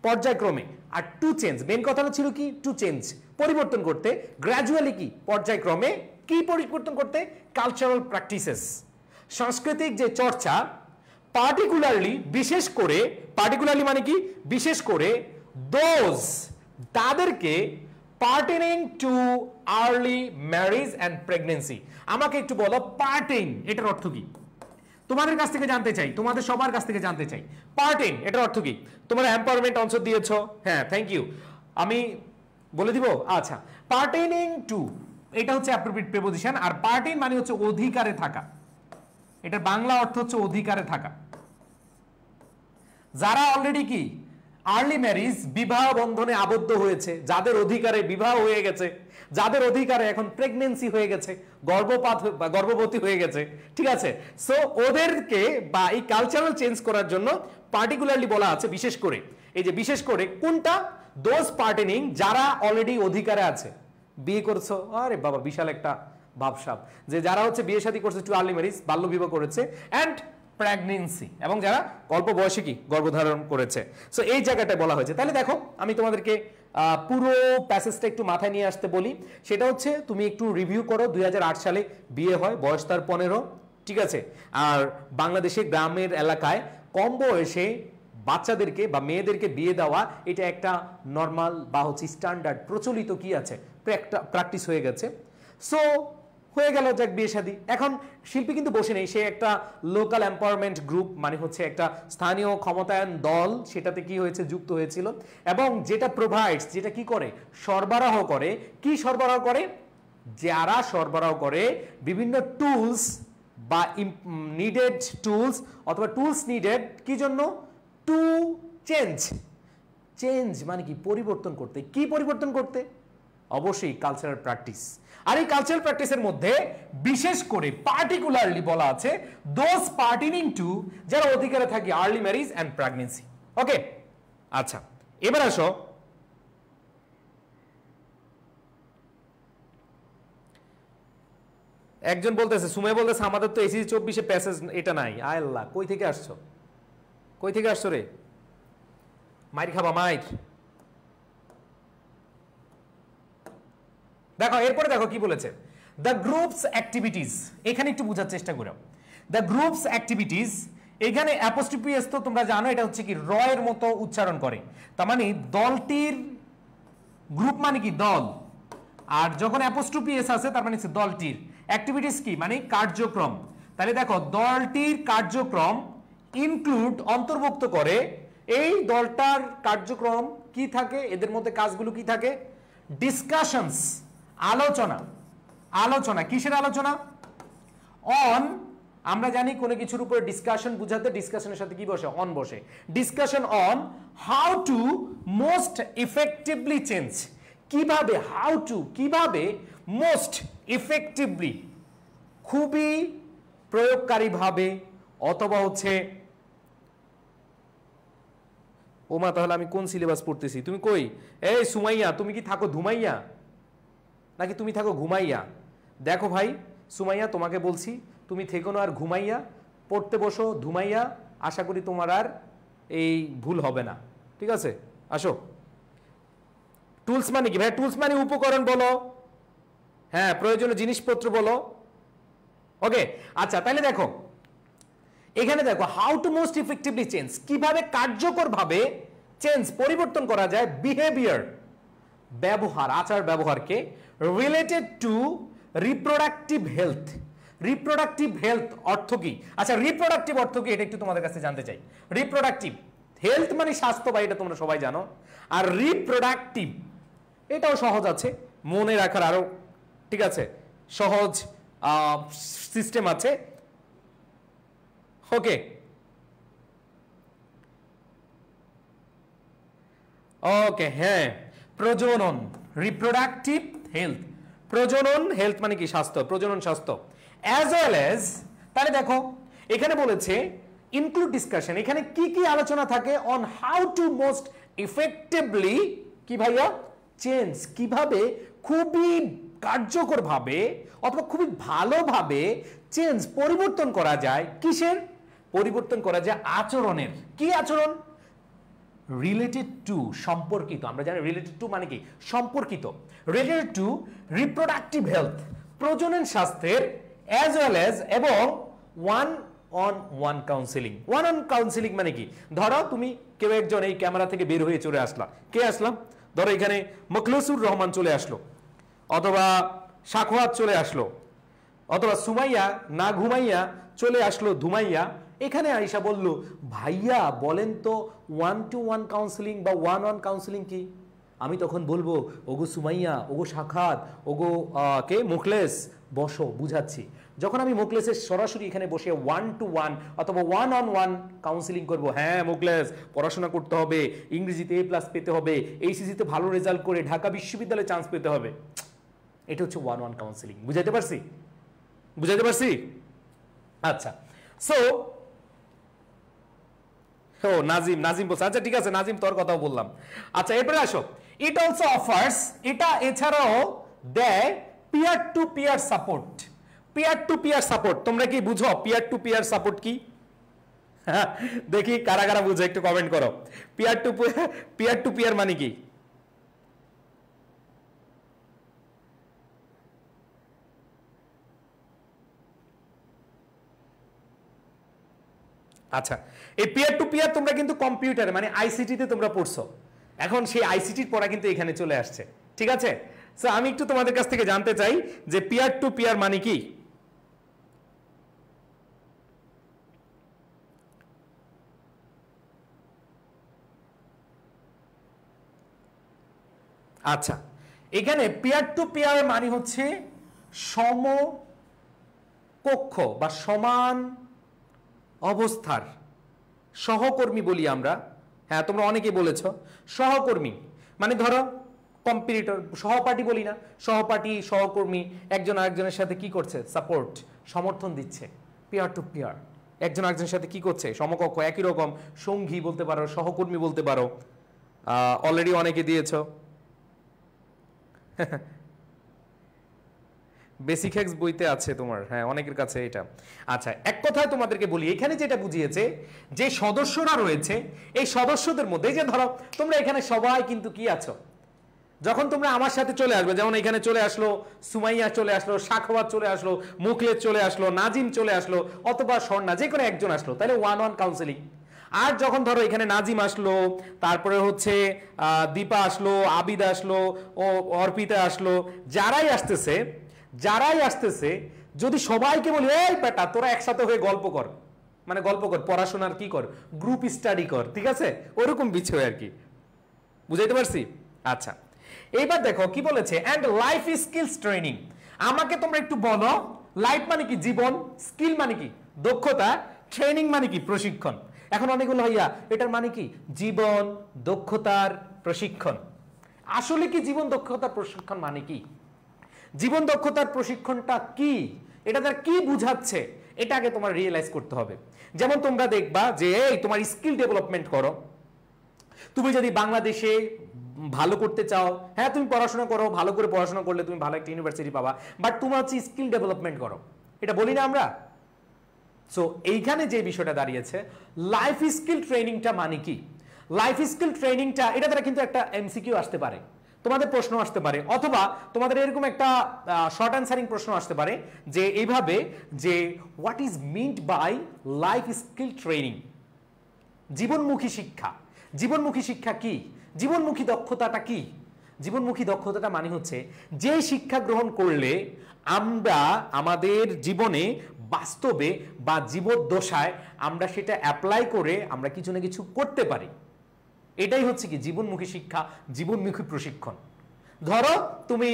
পর্যায়ক্রমে আর টু চেঞ্জ মেন কথাটা ছিল কি টু চেঞ্জ পরিবর্তন করতে গ্র্যাজুয়ালি কি পর্যায়ক্রমে কি পরিবর্তন করতে কালচারাল প্র্যাকটিসেস সাংস্কৃতিক যে চর্চা পার্টিকুলারলি মানে কি বিশেষ করে দোজ তাদেরকে pertaining to early marriage and pregnancy আমাকে একটু বলো পার্টেন এটার অর্থ কি তোমাদের কাছ থেকে জানতে চাই তোমাদের সবার কাছ থেকে জানতে চাই পার্টেন এটার অর্থ কি তোমরা এম্পাওয়ারমেন্ট অংশ দিয়েছো হ্যাঁ থ্যাংক ইউ আমি বলে দিব আচ্ছা পার্টেনিং টু এটা হচ্ছে অ্যাপ্রোপ্রিয়েট প্রিপোজিশন আর পার্টেন মানে হচ্ছে অধিকারে থাকা এটা বাংলা অর্থ হচ্ছে অধিকারে থাকা যারা অলরেডি কি আর্লি ম্যারেজ বিবাহ বন্ধনে আবদ্ধ হয়েছে যাদের অধিকারে বিবাহ হয়ে গেছে যাদের অধিকারে এখন প্রেগন্যান্সি হয়ে গেছে গর্ভবতী হয়ে গেছে ঠিক আছে সো ওদেরকে বা এই কালচারাল চেঞ্জ করার জন্য পার্টিকুলারলি বলা আছে বিশেষ করে এই যে বিশেষ করে কোনটা দোজ পার্টেনিং যারা অলরেডি অধিকারে আছে বিয়ে করছো আরে বাবা বিশাল একটা ভাবসাব যে যারা হচ্ছে বিয়ে শাদী করছে টু আর্লি ম্যারেজ বাল্য বিবাহ করেছে অ্যান্ড প্রেগন্যান্সি এবং যারা অল্প বয়সে কি গর্ভধারণ করেছে সো এই জায়গাটায় বলা হয়েছে তাহলে দেখো আমি তোমাদেরকে পুরো প্যাসেজটা একটু মাথায় নিয়ে আসতে বলি সেটা হচ্ছে তুমি একটু রিভিউ করো 2008 সালে বিয়ে হয় বয়স তার 15 ঠিক আছে আর বাংলাদেশের গ্রামের এলাকায় কম বয়সে বাচ্চাদেরকে বা মেয়েদেরকে বিয়ে দেওয়া এটা একটা নর্মাল বা হচ্ছে স্ট্যান্ডার্ড প্রচলিত কি আছে প্র্যাকটিস হয়ে গেছে সো হয়ে গেল যাক বিয়ে শাদী এখন শিল্পী কিন্তু বসে নেই সে একটা লোকাল এম্পাওয়ারমেন্ট গ্রুপ মানে হচ্ছে একটা স্থানীয় ক্ষমতায়ন দল সেটাতে কি হয়েছে যুক্ত হয়েছিল এবং যেটা প্রোভাইডস যেটা কি করে সরবরাহ করে কি সরবরাহ করে যারা সরবরাহ করে বিভিন্ন টুলস বা নিডেড টুলস অথবা টুলস নিডেড কি জন্য টু চেঞ্জ মানে কি পরিবর্তন করতে কি পরিবর্তন করতে অবশ্যই কালচারাল প্র্যাকটিস আর এই কালচারাল প্র্যাকটিসের মধ্যে বিশেষ করে পার্টিকুলারলি বলা আছে দোজ পার্টেনিং টু যারা অধিকারে থাকে আর্লি ম্যারেজ অ্যান্ড প্রেগন্যান্সি ওকে আচ্ছা এবার আসো একজন বলতেছে সুমে বলতেছে আমাদের তো এসি 24 প্যাসেজ এটা নাই আয় আল্লাহ কই থেকে আসছো রে মাইর খাবা মাইর দেখো এরপরে দেখো কি বলেছে দ্য গ্রুপস অ্যাক্টিভিটিস এখানে একটু বোঝার চেষ্টা করো দ্য গ্রুপস অ্যাক্টিভিটিস এখানে অ্যাপোস্ট্রফি এস তো তোমরা জানো এটা হচ্ছে কি র এর মতো উচ্চারণ করে তার মানে দলটির গ্রুপ মানে কি দল আর যখন অ্যাপোস্ট্রফি এস আছে তার মানে হচ্ছে দলটির অ্যাক্টিভিটিস কি মানে কার্যক্রম তাহলে দেখো দলটির কার্যক্রম ইনক্লুড অন্তর্ভুক্ত করে এই দলটার কার্যক্রম কি থাকে এদের মধ্যে কাজগুলো কি থাকে ডিসকাশনস আলোচনা কিসের আলোচনা অন আমরা জানি কোনো কিছুর উপর ডিসকাশন বুঝাতে ডিসকাশনের সাথে কি বসে অন বসে discussion on how two most effectively change কিভাবে মোস্ট ইফেক্টিভলি, খুবই প্রয়োগকারীভাবে, অথবা হচ্ছে ওমা তাহলে আমি কোন সিলেবাস পড়তেছি? তুমি কই? এই সুমাইয়া, তুমি কি থাকো ধুমাইয়া নাকি তুমি থাকো ঘুমাইয়া? দেখো ভাই সুমাইয়া, তোমাকে বলছি তুমি থেকো না আর ঘুমাইয়া, পড়তে বসো ধুমাইয়া, আশা করি তোমার আর এই ভুল হবে না। ঠিক আছে, আসো। টুলস মানে কি ভাই? টুলস মানে উপকরণ বলো, হ্যাঁ, প্রয়োজনীয় জিনিসপত্র বলো। ওকে, আচ্ছা তাহলে দেখো এখানে দেখো, how to most effectively change, কিভাবে কার্যকরভাবে চেঞ্জ পরিবর্তন করা যায় বিহেভিয়ার, ব্যবহার, আচার ব্যবহারকে, related to reproductive health. Reproductive health অর্থ কি? আচ্ছা, রিপ্রোডাক্টিভ অর্থ কি এটা একটু তোমাদের কাছে জানতে চাই। রিপ্রোডাক্টিভ হেলথ মানে স্বাস্থ্য, বা এটা তোমরা সবাই জানো। আর রিপ্রোডাক্টিভ এটাও সহজ আছে মনে রাখার, আরো ঠিক আছে সহজ সিস্টেম আছে। ওকে, ওকে, হ্যাঁ, প্রজনন, রিপ্রোডাক্টিভ হেলথ, প্রজনন হেলথ মানে কি? স্বাস্থ্য, প্রজনন স্বাস্থ্য, অ্যাজ ওয়েল এজ। তাহলে দেখো এখানে বলেছে ইনক্লুড ডিসকাশন, এখানে কি কি আলোচনা থাকে? On how two most effectively, কি ভাইয়া? চেঞ্জ, কিভাবে খুবই কার্যকরভাবে অথবা খুবই ভালোভাবে চেঞ্জ পরিবর্তন করা যায়। কিসের পরিবর্তন করা যায়? আচরণের। কি আচরণ? রিলেটেড টু, সম্পর্কিত। আমরা জানি রিলেটেড টু মানে কি? সম্পর্কিত। রিলেটেড টু রিপ্রোডাক্টিভ হেলথ, প্রজনন স্বাস্থ্যের, অ্যাজ ওয়েল এজ, এবং one on one counselling. One on counselling মানে কি? ধরো তুমি কেউ একজন এই ক্যামেরা থেকে বের হয়ে চলে আসলা, কে আসলাম? ধরো এখানে মুখলেসুর রহমান চলে আসলো, অথবা সাখওয়াত চলে আসলো, অথবা সুমাইয়া না ঘুমাইয়া চলে আসলো ধুমাইয়া। এখানে আয়েশা বলল, ভাইয়া বলেন তো ওয়ান টু ওয়ান কাউন্সিলিং বা ওয়ান ওয়ান কাউন্সিলিং কি? আমি তখন বলবো, ওগো সুমাইয়া, ওগো সাখাত, ওগো কে মুখলেস, বসো বুঝাচ্ছি। যখন আমি মুখলেসের সরাসরি এখানে বসে ওয়ান টু ওয়ান অথবা ওয়ান অন ওয়ান কাউন্সিলিং করবো, হ্যাঁ মুখলেস পড়াশোনা করতে হবে, ইংরেজিতে A+ পেতে হবে, এইচএসসিতে ভালো রেজাল্ট করে ঢাকা বিশ্ববিদ্যালয়ে চান্স পেতে হবে, এটা হচ্ছে ওয়ান ওয়ান কাউন্সিলিং। বুঝাইতে পারছি? বুঝাইতে পারছি? আচ্ছা, সো ও নাজিম, নাজিম বলছে, আচ্ছা ঠিক আছে নাজিম, তোর কথাও বললাম। আচ্ছা এরপরে আসো, ইট অলসো অফার্স, এটা এছাড়াও দেয় peer to peer support. Peer to peer support তোমরা কি বুঝো? পিয়ার টু পিয়ার সাপোর্ট কি? দেখি কারা কারা বুঝো, একটু কমেন্ট করো। পিয়ার টু পিয়ার মানে কি? আচ্ছা, এই পিয়ার টু পিয়ার তোমরা কিন্তু কম্পিউটার মানে আইসিটিতে তোমরা পড়ছো, এখন সেই আইসিটির পড়া কিন্তু এখানে চলে আসছে। ঠিক আছে, সো আমি একটু তোমাদের কাছ থেকে জানতে চাই যে পিয়ার টু পিয়ার মানে কি? আচ্ছা, এখানে পিয়ার টু পিয়ার মানে হচ্ছে সমকক্ষ বা সমান অবস্থার সহকর্মী বলি আমরা। হ্যাঁ, তোমরা অনেকে বলেছ সহকর্মী মানে ধরো কম্পিটিটর, সহপাঠী বলি না, সহপাঠী সহকর্মী একজন আরেকজনের সাথে কি করছে? সাপোর্ট, সমর্থন দিচ্ছে। পিয়ার টু পিয়ার একজন আরেকজনের সাথে কি করছে? সমকক্ষ, একই রকম, সঙ্গী বলতে পারো, সহকর্মী বলতে পারো। অলরেডি অনেকে দিয়েছ। বেসিক এক্স বইতে আছে তোমার, হ্যাঁ অনেকের কাছে এটা। আচ্ছা, এক কথায় তোমাদেরকে বলি, এখানে যেটা বুঝিয়েছে যে সদস্যরা রয়েছে, এই সদস্যদের মধ্যে যে ধরো তোমরা এখানে সবাই কিন্তু কি আছো, যখন তোমরা আমার সাথে চলে আসবে, যেমন এখানে চলে আসলো সুমাইয়া, চলে আসলো সাখওয়াত, চলে আসলো মুখলেস, চলে আসলো নাজিম, চলে আসলো অথবা স্বর্ণা, যে কোনো একজন আসলো, তাহলে ওয়ান ওয়ান কাউন্সিলিং। আর যখন ধরো এখানে নাজিম আসলো, তারপরে হচ্ছে দীপা আসলো, আবিদ আসলো, ও অর্পিতা আসলো, যারাই আসতেছে যদি সবাইকে বলি, এই বেটা তোরা একসাথে হয়ে গল্প কর, মানে গল্প কর, পড়াশোনার কি কর, গ্রুপ স্টাডি কর, ঠিক আছে, ওরকম বিষয় আর কি। বুঝাইতে পারছি? আচ্ছা, এইবার দেখো কি বলেছে, এন্ড লাইফ স্কিলস ট্রেনিং। আমাকে তোমরা একটু বলো, লাইফ মানে কি? জীবন, স্কিল মানে কি? দক্ষতা, ট্রেনিং মানে কি? প্রশিক্ষণ। এখন অনেকগুলো ভাইয়া এটার মানে কি? জীবন দক্ষতার প্রশিক্ষণ। আসলে কি জীবন দক্ষতার প্রশিক্ষণ মানে কি? জীবন দক্ষতার প্রশিক্ষণটা কি, এটা তার কি বুঝাচ্ছে, এটা আগে তোমার রিয়েলাইজ করতে হবে। যেমন তোমরা দেখবা যে এই তোমার স্কিল ডেভেলপমেন্ট করো, তুমি যদি বাংলাদেশে ভালো করতে চাও, হ্যাঁ তুমি পড়াশোনা করো, ভালো করে পড়াশোনা করলে তুমি ভালো একটা ইউনিভার্সিটি পাবা, বাট তোমার হচ্ছে স্কিল ডেভেলপমেন্ট করো, এটা বলি না আমরা? সো এইখানে যে বিষয়টা দাঁড়িয়েছে, লাইফ স্কিল ট্রেনিংটা মানে কি? লাইফ স্কিল ট্রেনিংটা, এটা দ্বারা কিন্তু একটা এমসিকিউ আসতে পারে, তোমাদের প্রশ্ন আসতে পারে, অথবা তোমাদের এরকম একটা শর্ট অ্যান্সারিং প্রশ্ন আসতে পারে যে এইভাবে, যে what is meant by life skill training? জীবনমুখী শিক্ষা। জীবনমুখী শিক্ষা কি? জীবনমুখী দক্ষতাটা কি? জীবনমুখী দক্ষতাটা মানে হচ্ছে যে শিক্ষা গ্রহণ করলে আমরা আমাদের জীবনে, বাস্তবে বা জীবদ্দশায় আমরা সেটা অ্যাপ্লাই করে আমরা কিছু না কিছু করতে পারি, এটাই হচ্ছে কি জীবনমুখী শিক্ষা, জীবনমুখী প্রশিক্ষণ। ধরো তুমি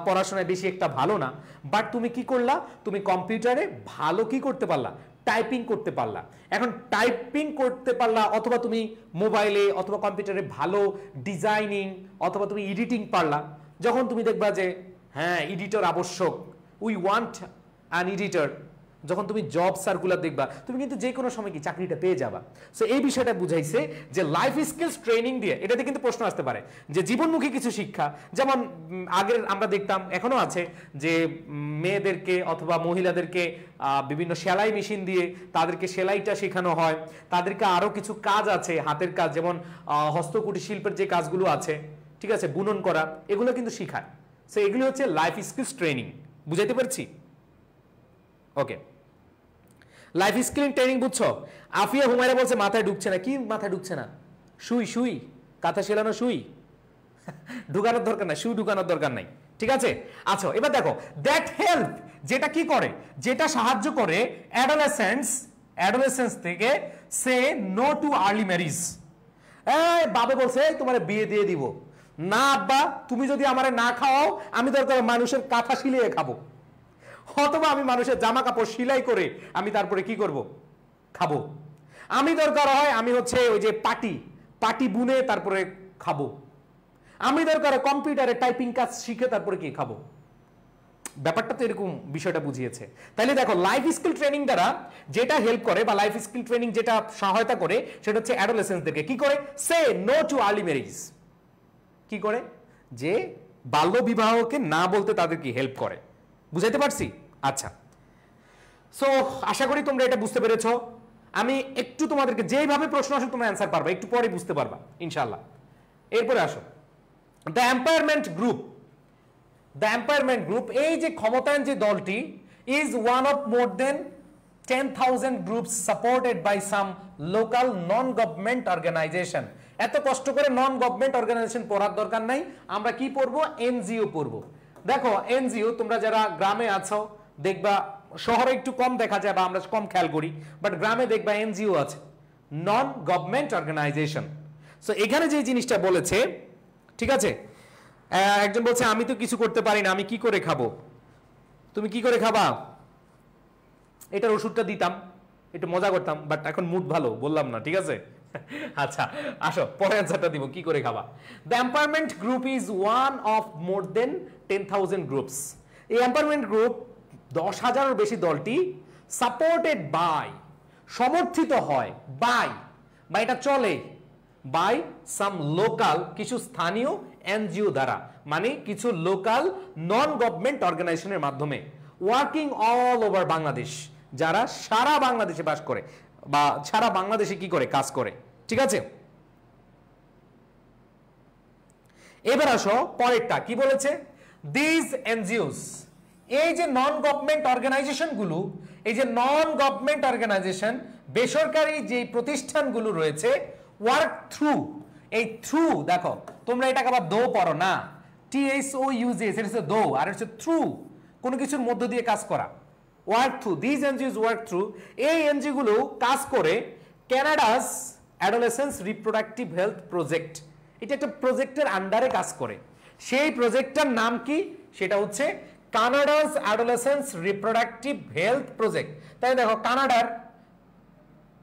পড়াশোনায় বেশি একটা ভালো না, বাট তুমি কি করলা, তুমি কম্পিউটারে ভালো কি করতে পারলা, টাইপিং করতে পারলা। এখন টাইপিং করতে পারলা, অথবা তুমি মোবাইলে অথবা কম্পিউটারে ভালো ডিজাইনিং অথবা তুমি এডিটিং পারলা। যখন তুমি দেখবা যে হ্যাঁ এডিটর আবশ্যক, উই ওয়ান্ট অ্যান এডিটর, যখন তুমি জব সার্কুলার দেখবা, তুমি কিন্তু যে কোনো সময় কি চাকরিটা পেয়ে যাবা। সো এই বিষয়টা বুঝাইছে যে লাইফ স্কিলস ট্রেনিং দিয়ে, এটাতে কিন্তু প্রশ্ন আসতে পারে যে জীবনমুখী কিছু শিক্ষা, যেমন আগের আমরা দেখতাম, এখনো আছে, যে মেয়েদেরকে অথবা মহিলাদেরকে বিভিন্ন সেলাই মেশিন দিয়ে তাদেরকে সেলাইটা শেখানো হয়, তাদেরকে আরো কিছু কাজ আছে হাতের কাজ, যেমন হস্তকুটির শিল্পের যে কাজগুলো আছে, ঠিক আছে, বুনন করা, এগুলো কিন্তু শেখায়। সো এগুলো হচ্ছে লাইফ স্কিলস ট্রেনিং। বুঝাইতে পারছি? ওকে, লাইফ স্কিল ট্রেনিং বুঝছো? আফিয়া হুমায়রা বলছে মাথায় ঢুকছে না। কি মাথায় ঢুকছে না? সুই, সুই, কাঁথা সেলানো সুই ঢুকানোর দরকার নাই, সুই ঢুকানোর দরকার নাই, ঠিক আছে? আচ্ছা, এবার দেখো দ্যাট হেল্প, যেটা কি করে, যেটা সাহায্য করে অ্যাডোলেসেন্স থেকে say no to early marriage. বাবে বলছে তোমার বিয়ে দিয়ে দিব না, আব্বা তুমি যদি আমারে না খাওয়াও, আমি দরকার মানুষের কাঁথা সিলিয়ে খাবো, অথবা আমি মানুষের জামা কাপড় সেলাই করে আমি তারপরে কি করব, খাবো। আমি দরকার হয় আমি হচ্ছে ওই যে পাটি বুনে তারপরে খাবো। আমি দরকার কম্পিউটারে টাইপিং কাজ শিখে তারপরে কি খাবো। ব্যাপারটা তো এরকম, বিষয়টা বুঝিয়েছে। তাহলে দেখো লাইফ স্কিল ট্রেনিং দ্বারা যেটা হেল্প করে বা লাইফ স্কিল ট্রেনিং যেটা সহায়তা করে, সেটা হচ্ছে অ্যাডোলেসেন্সদেরকে কি করে, say no to early marriage. কি করে? যে বাল্য বিবাহকে না বলতে তাদের কি হেল্প করে। বুঝাইতে পারছি? আচ্ছা, সো আশা করি তোমরা এটা বুঝতে পেরেছো। আমি একটু তোমাদেরকে যেইভাবে প্রশ্ন আসে তোমরা অ্যান্সার পারবা, একটু পরে বুঝতে পারবা ইনশাআল্লাহ। এরপরে আসো the empowerment group. The empowerment group, এই যে ক্ষমতায়ন যে দলটি, is one of more than 10,000 groups supported by some local non government organisation. এত কষ্ট করে নন গভর্নমেন্ট অর্গানাইজেশন পড়ার দরকার নাই, আমরা কি পড়বো, এনজিও পড়বো। দেখো এনজিও, তোমরা যারা গ্রামে আছো দেখবা, শহরে একটু কম দেখা যায় বা আমরা কম খেয়াল করি, বাট গ্রামে দেখবা এনজিও আছে, নন গভর্নমেন্ট অর্গানাইজেশন। সো এখানে যে জিনিসটা বলেছে, ঠিক আছে, একজন বলছে আমি তো কিছু করতে পারি না, আমি কি করে খাবো। তুমি কি করে খাবা? এটার ওষুধটা দিতাম, একটু মজা করতাম, বাট এখন মুড ভালো, বললাম না, ঠিক আছে? আচ্ছা আসো পরে অ্যান্সারটা দিব, কি করে খাবা। The empowerment group is one of more than 10,000 groups. এই এম্পায়ারমেন্ট গ্রুপ 10,000-এর বেশি দলটি সাপোর্টেড বাই, সমর্থিত হয় বাই, বা এটা চলে বাই সাম লোকাল, কিছু স্থানীয় এনজিও দ্বারা, মানে কিছু লোকাল নন গভর্নমেন্ট অর্গানাইজেশনের মাধ্যমে, ওয়ার্কিং অল ওভার বাংলাদেশ, যারা সারা বাংলাদেশে বাস করে বা সারা বাংলাদেশে কি করে, কাজ করে, ঠিক আছে? এবার আসো পরেরটা কি বলেছে, দিস এনজিওস, এই যে নন গভর্নমেন্ট অর্গানাইজেশন গুলো, এই যে নন গভর্নমেন্ট অর্গানাইজেশন, বেসরকারি যে প্রতিষ্ঠানগুলো রয়েছে, ওয়ার্ক থ্রু, এই থ্রু, দেখো তোমরা এটাকে আবার দো পড়ো না, THOUGH, এটা হচ্ছে দো, আর হচ্ছে থ্রু, কোনো কিছুর মধ্য দিয়ে কাজ করা। Work through, this NGOs work through, এই এনজিও গুলো কাজ করে Canada's adolescence reproductive health project. এটা একটা প্রজেক্টের আন্ডারে কাজ করে। সেই প্রজেক্টটার নাম কি? সেটা হচ্ছে Canada's adolescence reproductive health project. তাই দেখো কানাডার,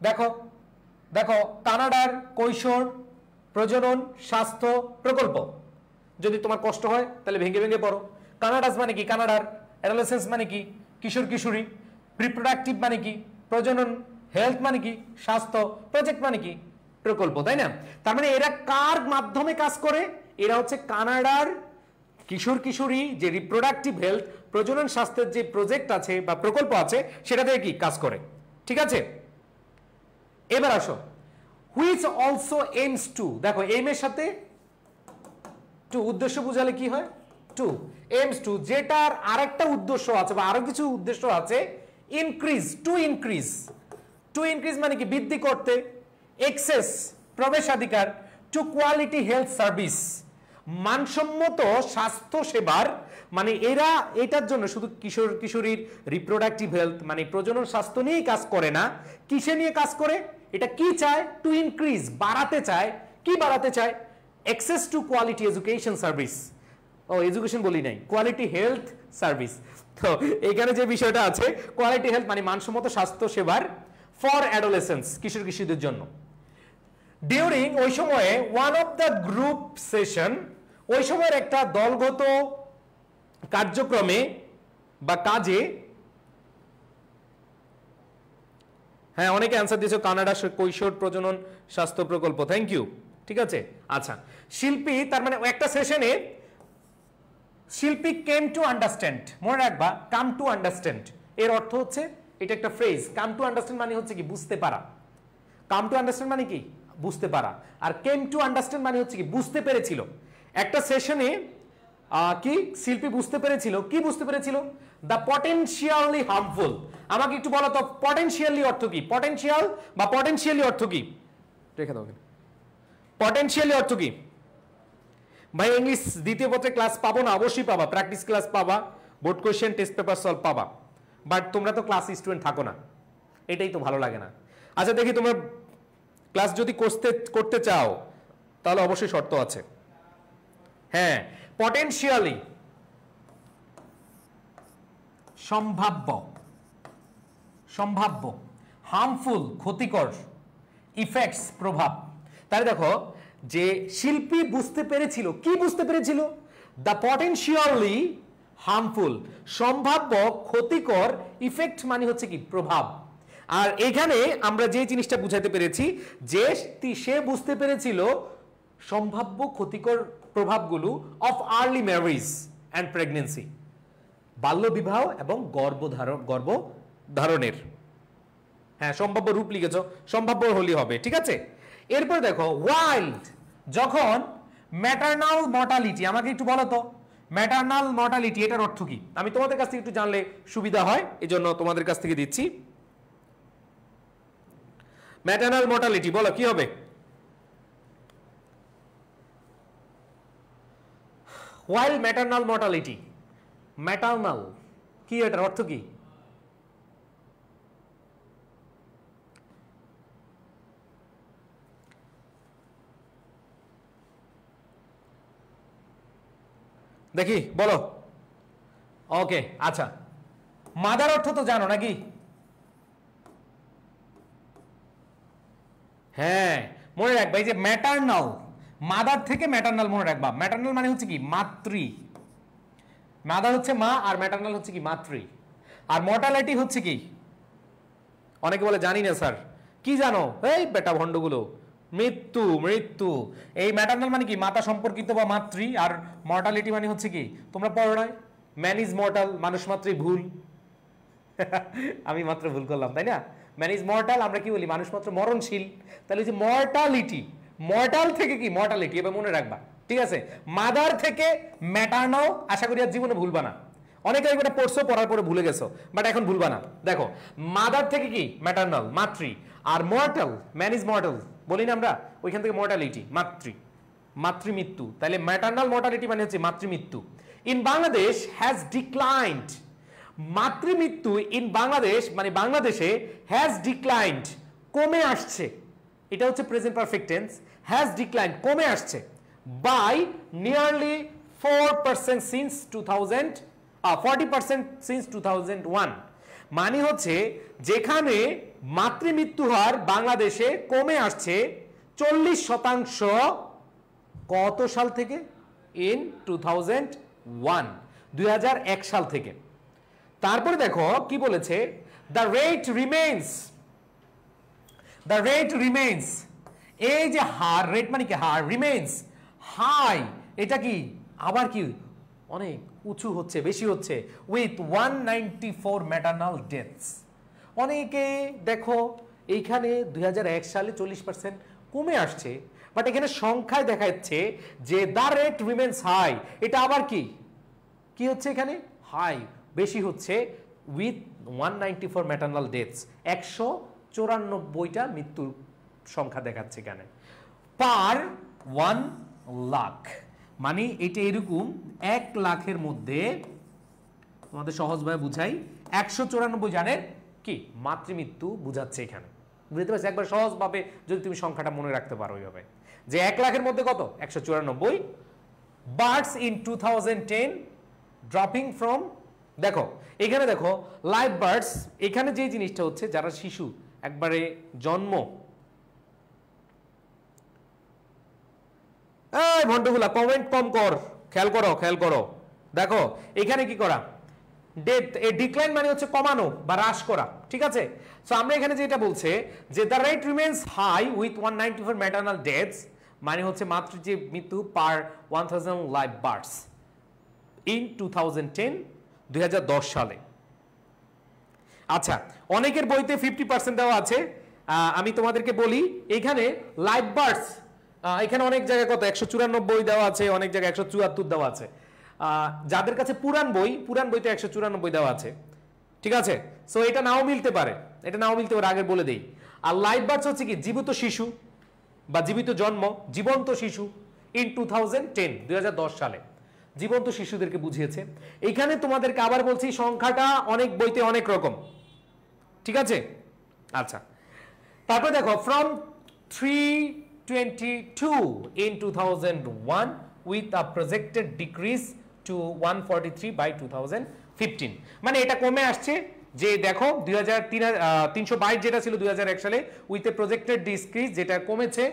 দেখো দেখো কানাডার কৈশোর প্রজনন স্বাস্থ্য প্রকল্প। যদি তোমার কষ্ট হয় তাহলে ভেঙে ভেঙে পড়ো। কানাডাস মানে কি কানাডার, অ্যাডোলেসেন্স মানে কি কিশোর কিশোরী, রিপ্রোডাক্টিভ মানে কি প্রজনন, হেলথ মানে কি স্বাস্থ্য, প্রজেক্ট মানে কি প্রকল্প, তাই না? তার মানে এরা কার মাধ্যমে কাজ করে? এরা হচ্ছে কানাডার কিশোর কিশোরী যে রিপ্রোডাক্টিভ হেলথ প্রজনন স্বাস্থ্যের যে প্রজেক্ট আছে বা প্রকল্প আছে সেটা থেকে কি কাজ করে, ঠিক আছে? এবার আসো, হুইচ অলসো এইমস টু, দেখো এইম এর সাথে টু, উদ্দেশ্য বুঝালে কি হয় টু, এইমস টু, যেটার আরেকটা উদ্দেশ্য আছে বা আরো কিছু উদ্দেশ্য আছে, increase, to increase, to increase মানে কি বৃদ্ধি করতে, এক্সেস প্রবেশাধিকার, টু কোয়ালিটি হেলথ সার্ভিস, মানসম্মত স্বাস্থ্য সেবার, মানে এরা এটার জন্য শুধু কিশোর কিশোরীর রিপ্রোডাক্টিভ হেলথ মানে প্রজনন স্বাস্থ্য নিয়েই কাজ করে না, কিসে নিয়ে কাজ করে? এটা কি চায়? টু ইনক্রিজ, বাড়াতে চায়। কি বাড়াতে চায়? Access to quality education service, ও এডুকেশন বলি নাই, কোয়ালিটি হেলথ সার্ভিস। তো এখানে যে বিষয়টা আছে কোয়ালিটি হেলথ মানে মানসম্মত স্বাস্থ্য সেবার ফর অ্যাডোলেসেন্স, কিশোর কিশোরীদের জন্য। ডিউরিং, ওই সময়ে, one of the group session, ওই সময়ের একটা দলগত কার্যক্রমে বা কাজে, হ্যাঁ অনেকে অ্যান্সার দিয়েছো কানাডা কৈশোর প্রজনন স্বাস্থ্য প্রকল্প, থ্যাংক ইউ, ঠিক আছে। আচ্ছা, শিল্পী, তার মানে একটা সেশনে শিল্পী কেম টু আন্ডারস্ট্যান্ড, মনে রাখবা কাম টু আন্ডারস্ট্যান্ড এর অর্থ হচ্ছে, এটা একটা ফ্রেজ, কাম টু আন্ডারস্ট্যান্ড মানে হচ্ছে কি বুঝতে পারা, কাম টু আন্ডারস্ট্যান্ড মানে কি বুঝতে পারা, আর কেম টু আন্ডারস্ট্যান্ড মানে হচ্ছে কি বুঝতে পেরেছিল। একটা সেশনে কি শিল্পী বুঝতে পেরেছিল, কি বুঝতে পেরেছিল? দ্য পটেনশিয়ালি হার্মফুল, আমাকে একটু বলো তো পটেনশিয়ালি অর্থ কি? পটেনশিয়াল বা পটেনশিয়ালি অর্থ কি? রেখে দাও, পটেনশিয়ালি অর্থ কি? ভাই ইংলিশ দ্বিতীয় পত্রে ক্লাস পাবো না? অবশ্যই পাবা, প্র্যাকটিস ক্লাস পাবা, board question test paper solve পাবা, বাট তোমরা তো ক্লাস স্টুডেন্ট থাকো না, এটাই তো ভালো লাগে না। আচ্ছা দেখি, তোমরা ক্লাস যদি করতে চাও তাহলে অবশ্যই শর্ত আছে। হ্যাঁ, পটেনশিয়ালি সম্ভাব্য, সম্ভাব্য, হার্মফুল ক্ষতিকর, ইফেক্টস প্রভাব। তাহলে দেখো যে শিল্পী বুঝতে পেরেছিল, কি বুঝতে পেরেছিল? দ্য পটেনশিয়ালি হার্মফুল, সম্ভাব্য ক্ষতিকর, ইফেক্ট মানে হচ্ছে কি প্রভাব। আর এখানে আমরা যে জিনিসটা বুঝাতে পেরেছি যে সে বুঝতে পেরেছিল সম্ভাব্য ক্ষতিকর প্রভাবগুলো of early marriage and pregnancy, বাল্যবিবাহ এবং গর্ভধারণের। হ্যাঁ, সম্ভাব্য রূপ লিখেছ, সম্ভাব্য হলেই হবে, ঠিক আছে। এরপর দেখো, ওয়াইল্ড, যখন ম্যাটারনাল মর্টালিটি, আমাকে একটু বলো তো ম্যাটারনাল মর্টালিটি এটার অর্থ কি? আমি তোমাদের কাছ থেকে একটু জানলে সুবিধা হয়, এজন্য তোমাদের কাছ থেকে দিচ্ছি। ম্যাটারনাল মর্টালিটি বলো কি হবে? ওয়াইল্ড ম্যাটারনাল মর্টালিটি, ম্যাটারনাল কি, এটার অর্থ কি? দেখি বলো। ওকে, আচ্ছা, মাদার অর্থ তো জানো নাকি? হ্যাঁ, মনে রাখবা এই যে ম্যাটারনাল, মাদার থেকে ম্যাটারনাল মনে রাখবা। ম্যাটারনাল মানে হচ্ছে কি মাতৃ, মাদার হচ্ছে মা আর ম্যাটারনাল হচ্ছে কি মাতৃ। আর মর্টালিটি হচ্ছে কি? অনেকে বলে জানি না স্যার, কি জানো? এই বেটা ভণ্ডগুলো, মৃত্যু, মৃত্যু। এই ম্যাটারনাল মানে কি মাতা সম্পর্কিত বা মাতৃ, আর মর্টালিটি মানে হচ্ছে কি তোমরা পড়ো না, ম্যান ইজ মর্টাল, মানুষ মাত্রই ভুল। আমি মাত্র ভুল করলাম, তাই না? ম্যান ইজ মর্টাল, আমরা কি বলি মানুষ মাত্র মরণশীল। তাহলে যে মর্টালিটি, মর্টাল থেকে কি মর্টালিটি, এবার মনে রাখবা, ঠিক আছে। মাদার থেকে ম্যাটারনাল, আশা করি আর জীবনে ভুলবা না। অনেকে এটা পড়ছো, পড়ার পরে ভুলে গেছো, বাট এখন ভুলবা না। দেখো, মাদার থেকে কি ম্যাটারনাল মাতৃ, আর মর্টাল ম্যান ইজ মর্টাল বলি না আমরা, ওইখান থেকে মর্টালিটি মাতৃ, মাতৃমৃত্যু। তাহলে ম্যাটারনাল মর্টালিটি মানে হচ্ছে মাতৃমৃত্যু। ইন বাংলাদেশ হ্যাজ ডিক্লাইন্ড, মাতৃমৃত্যু ইন বাংলাদেশ মানে বাংলাদেশে হ্যাজ ডিক্লাইন্ড কমে আসছে, এটা হচ্ছে present perfect tense, has declined কমে আসছে বাই নিয়ারলি 4% সিন্স 40% সিন্স 2001। মানে হচ্ছে যেখানে মাতৃমৃত্যু হার বাংলাদেশে কমে আসছে 40% কত সাল থেকে? ইন 2001, 2001 সাল থেকে। তারপরে দেখো কি বলেছে, দ্য রেট রিমেইনস, এই যে হার, রেট মানে কি হার, রিমেইনস হাই, এটা কি আবার কি অনেক উঁচু হচ্ছে, বেশি হচ্ছে, উইথ 194 ম্যাটারনাল ডেথস। অনেকে দেখো এইখানে 2001 সালে 40% কমে আসছে, বাট এখানে সংখ্যায় দেখা যাচ্ছে যে দ্য রেট রিমেইনস হাই, এটা আবার কি হচ্ছে এখানে হাই, বেশি হচ্ছে, উইথ 194 ম্যাটারনাল ডেথস, 194টা মৃত্যুর সংখ্যা দেখাচ্ছে এখানে পার 1 লাখ। মানে এটা এরকম 1 লাখের মধ্যে, তোমাদের সহজভাবে বুঝাই, 194 জনের কি মাতৃমৃত্যু বুঝাচ্ছে এখানে, বুঝতে পারছি? একবার সহজভাবে যদি তুমি সংখ্যাটা মনে রাখতে পারো ওইভাবে, যে 1 লাখের মধ্যে কত 194 বার্ডস ইন 2010 ড্রপিং ফ্রম, দেখো এখানে দেখো লাইভ বার্ডস, এখানে যে জিনিসটা হচ্ছে যারা শিশু একবারে জন্ম, এই ভন্ডগুলা কমেন্ট কম কর, খেয়াল করো, দেখো এখানে কি করা, ডেথ এ ডিক্লাইন মানে হচ্ছে কমানো বা হ্রাস করা, ঠিক আছে? সো আমরা এখানে যেটা বলছে যে the rate remains high with 194 maternal deaths, মানে হচ্ছে মাত্র যে মৃত্যু পার 1000 লাইভ বার্ডস ইন 2010 সালে। আচ্ছা, অনেকের বইতে 50% দেওয়া আছে, আমি তোমাদেরকে বলি এখানে লাইভ বার্ডস, এখানে অনেক জায়গায় কত 194 দেওয়া আছে, অনেক জায়গায় 174 দেওয়া আছে। যাদের কাছে পুরান বইতে 194 দেওয়া আছে, ঠিক আছে? সো এটা নাও মিলতে পারে, আগে বলে দেই। আর লাইভ বার্ডস হচ্ছে কি জীবিত শিশু বা জীবন্ত শিশু ইন 2010 সালে জীবন্ত শিশুদেরকে বুঝিয়েছে। এখানে তোমাদেরকে আবার বলছি সংখ্যাটা অনেক বইতে অনেক রকম, ঠিক আছে? আচ্ছা, তারপর দেখো from 322 in 2001 with a projected decrease to 143 by 2015, মানে এটা কমে আসছে, যে দেখো 322 যেটা ছিল 2001 সালে, উইথ এ প্রজেক্টেড ডিক্রিজ, যেটা কমেছে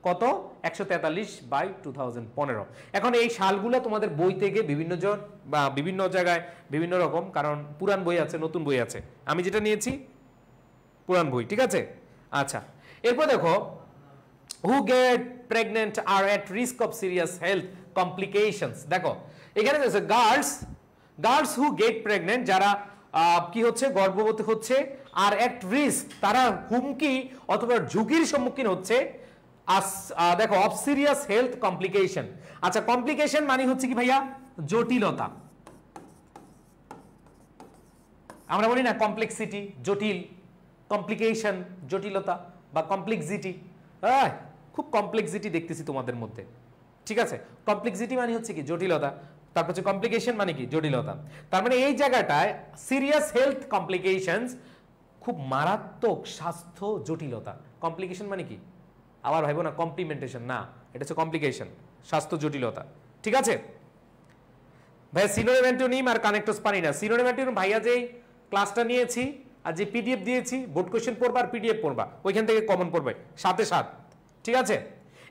কত 143 বাই 2015। এখন এই সালগুলো তোমাদের বই থেকে বিভিন্ন জায়গায় বিভিন্ন রকম, কারণ পুরান বই আছে, নতুন বই আছে, আমি যেটা নিয়েছি পুরান বই, ঠিক আছে? আচ্ছা, এরপর দেখো who get pregnant are at risk of serious health complications, দেখো এখানে আছে গার্লস who get pregnant, যারা কি হচ্ছে গর্ভবতী হচ্ছে, আর at risk, তারা হুমকি অথবা ঝুঁকির সম্মুখীন হচ্ছে, দেখো অফ সিরিয়াস হেলথ কমপ্লিকেশন। আচ্ছা, কমপ্লিকেশন মানে হচ্ছে কি ভাইয়া জটিলতা, আমরা বলি না কমপ্লেক্সিটি, জটিল, কমপ্লিকেশন জটিলতা বা কমপ্লেক্সিটি, খুব কমপ্লেক্সিটি দেখতেছি তোমাদের মধ্যে, ঠিক আছে? কমপ্লেক্সিটি মানে হচ্ছে কি জটিলতা, তারপর হচ্ছে কমপ্লিকেশন মানে কি জটিলতা। তার মানে এই জায়গাটায় সিরিয়াস হেলথ কমপ্লিকেশনস, খুব মারাত্মক স্বাস্থ্য জটিলতা। কমপ্লিকেশন মানে কি, আবার ভাইবো না কমপ্লিমেন্টেশন, না, এটা হচ্ছে কমপ্লিকেশন, স্বাস্থ্য জটিলতা, ঠিক আছে? ভাইয়া সিনোনিম অ্যান্টোনিম আর কানেক্টস পারি না। সিনোনিম অ্যান্টোনিম ভাইয়া যেই ক্লাসটা নিয়েছি আর যে পিডিএফ দিয়েছি, বোর্ড কোশ্চেন পড়বা আর পিডিএফ পড়বা, ওইখান থেকে কমন পড়বে সাথে, ঠিক আছে?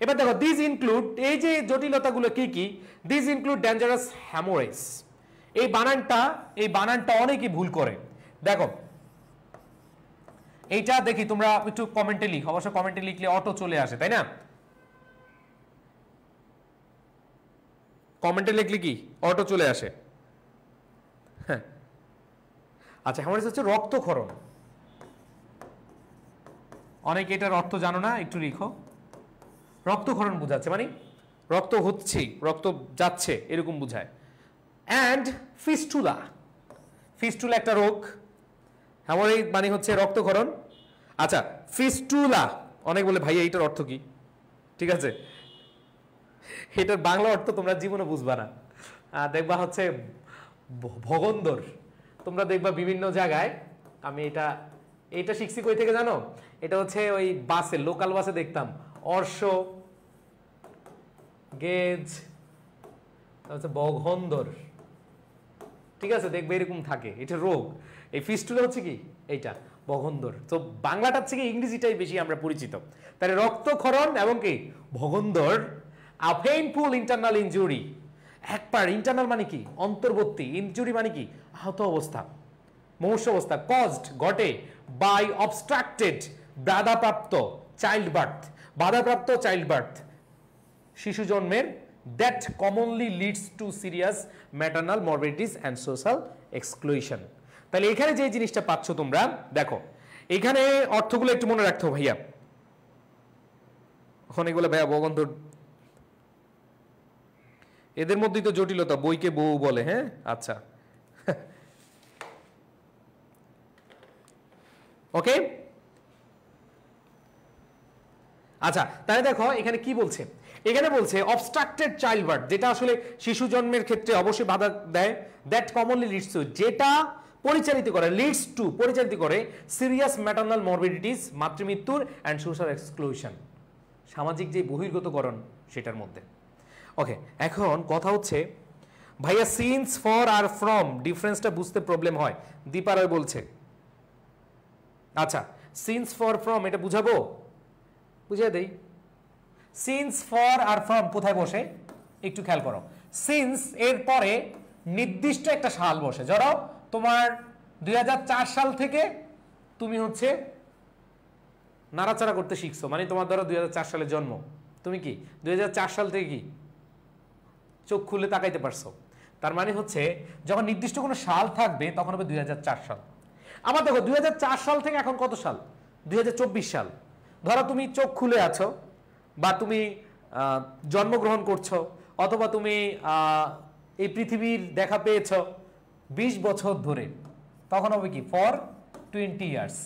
এবার দেখো দিস ইনক্লুড, এই যে জটিলতাগুলো কি কি, দিস ইনক্লুড ডেঞ্জারাস হ্যামোরেজ। এই বানানটা অনেকেই ভুল করে। দেখো এইটা দেখি তোমরা একটু কমেন্টে লিখ, অবশ্য কমেন্টে লিখলে অটো চলে আসে, তাই না? কমেন্টে লিখলে কি অটো চলে আসে? হ্যাঁ, আচ্ছা, হ্যামোরেজ হচ্ছে রক্তক্ষরণ। অনেকে এটার অর্থ জানো না, একটু লিখো। রক্তক্ষরণ বোঝাচ্ছে মানে রক্ত হচ্ছে, রক্ত যাচ্ছে, এরকম বোঝায়। অ্যান্ড ফিস্টুলা একটা রোগ, হ্যামোরেজ মানে হচ্ছে রক্তক্ষরণ। আচ্ছা, ফিস্টুলা, অনেক বলে ভাই এইটার অর্থ কি, ঠিক আছে? এটার বাংলা অর্থ তোমরা জীবনে বুঝবা না, দেখবা হচ্ছে ভগন্দর। তোমরা দেখবা বিভিন্ন জায়গায়, আমি এটা শিখছি কই থেকে জানো? এটা হচ্ছে ওই বাসে, লোকাল বাসে দেখতাম অর্শ, গেজ, হচ্ছে ভগন্দর, ঠিক আছে? দেখবে এরকম থাকে, এটা রোগ। এই ফিস্টুলা হচ্ছে কি এইটা ভগন্দর। তো বাংলাটার থেকে ইংরেজিটাই বেশি আমরা পরিচিত। তাহলে রক্তক্ষরণ এবং কি ভগন্দর, a painful internal injury একবার ইন্টারনাল মানে কি অন্তর্বর্তী, ইনজুরি মানে কি আহত অবস্থা, মুমূর্ষ অবস্থা, কজড ঘটে বাই অবস্ট্রাক্টেড বাধাপ্রাপ্ত চাইল্ড বার্থ, বাধাপ্রাপ্ত চাইল্ড বার্থ শিশু জন্মের, that commonly leads to serious maternal morbidities and social exclusion. তাহলে এখানে যে জিনিসটা পাচ্ছ তোমরা দেখো, এখানে অর্থগুলো একটু মনে রাখতে হবে ভাইয়া, অনেকগুলো ভাইয়া বগন্ধ, এদের মধ্যেই তো জটিলতা, বইকে বউ বলে। হ্যাঁ আচ্ছা ওকে আচ্ছা, তাহলে দেখো এখানে কি বলছে, এখানে বলছে অবস্ট্রাক্টেড চাইল্ড বার্থ, যেটা আসলে শিশু জন্মের ক্ষেত্রে অবশ্যই বাধা দেয়, দ্যাট কমনলি লিডস টু, যেটা পরিচালিত করে, লিডস টু পরিচালিত করে সিরিয়াস ম্যাটারনাল মরবিডিটিস মাতৃমৃত্যুর অ্যান্ড সোশ্যাল এক্সক্লুশন, সামাজিক যে বহির্গতকরণ সেটার মধ্যে। ওকে, এখন কথা হচ্ছে ভাইয়া সিন্স ফর আর ফ্রম ডিফারেন্সটা বুঝতে প্রবলেম হয়, দীপারায় বলছে। আচ্ছা সিন্স ফর ফ্রম এটা বুঝাবো, বুঝিয়ে দেই। সিন্স ফর আর ফ্রম কোথায় বসে একটু খেয়াল করো, সিন্স এর পরে নির্দিষ্ট একটা সাল বসে, ধরো তোমার 2004 সাল থেকে তুমি হচ্ছে নাড়াচাড়া করতে শিখছো, মানে তোমার ধরো 2004 সালে জন্ম, তুমি কি 2004 সাল থেকে কি চোখ খুলে তাকাইতে পারছো, তার মানে হচ্ছে যখন নির্দিষ্ট কোনো সাল থাকবে তখন হবে 2004 সাল। আবার দেখো 2004 সাল থেকে এখন কত সাল, 2024 সাল, ধরো তুমি চোখ খুলে আছো বা তুমি জন্মগ্রহণ করছো অথবা তুমি এই পৃথিবীর দেখা পেয়েছ 20 বছর ধরে, তখন হবে কি ফর 20 ইয়ার্স,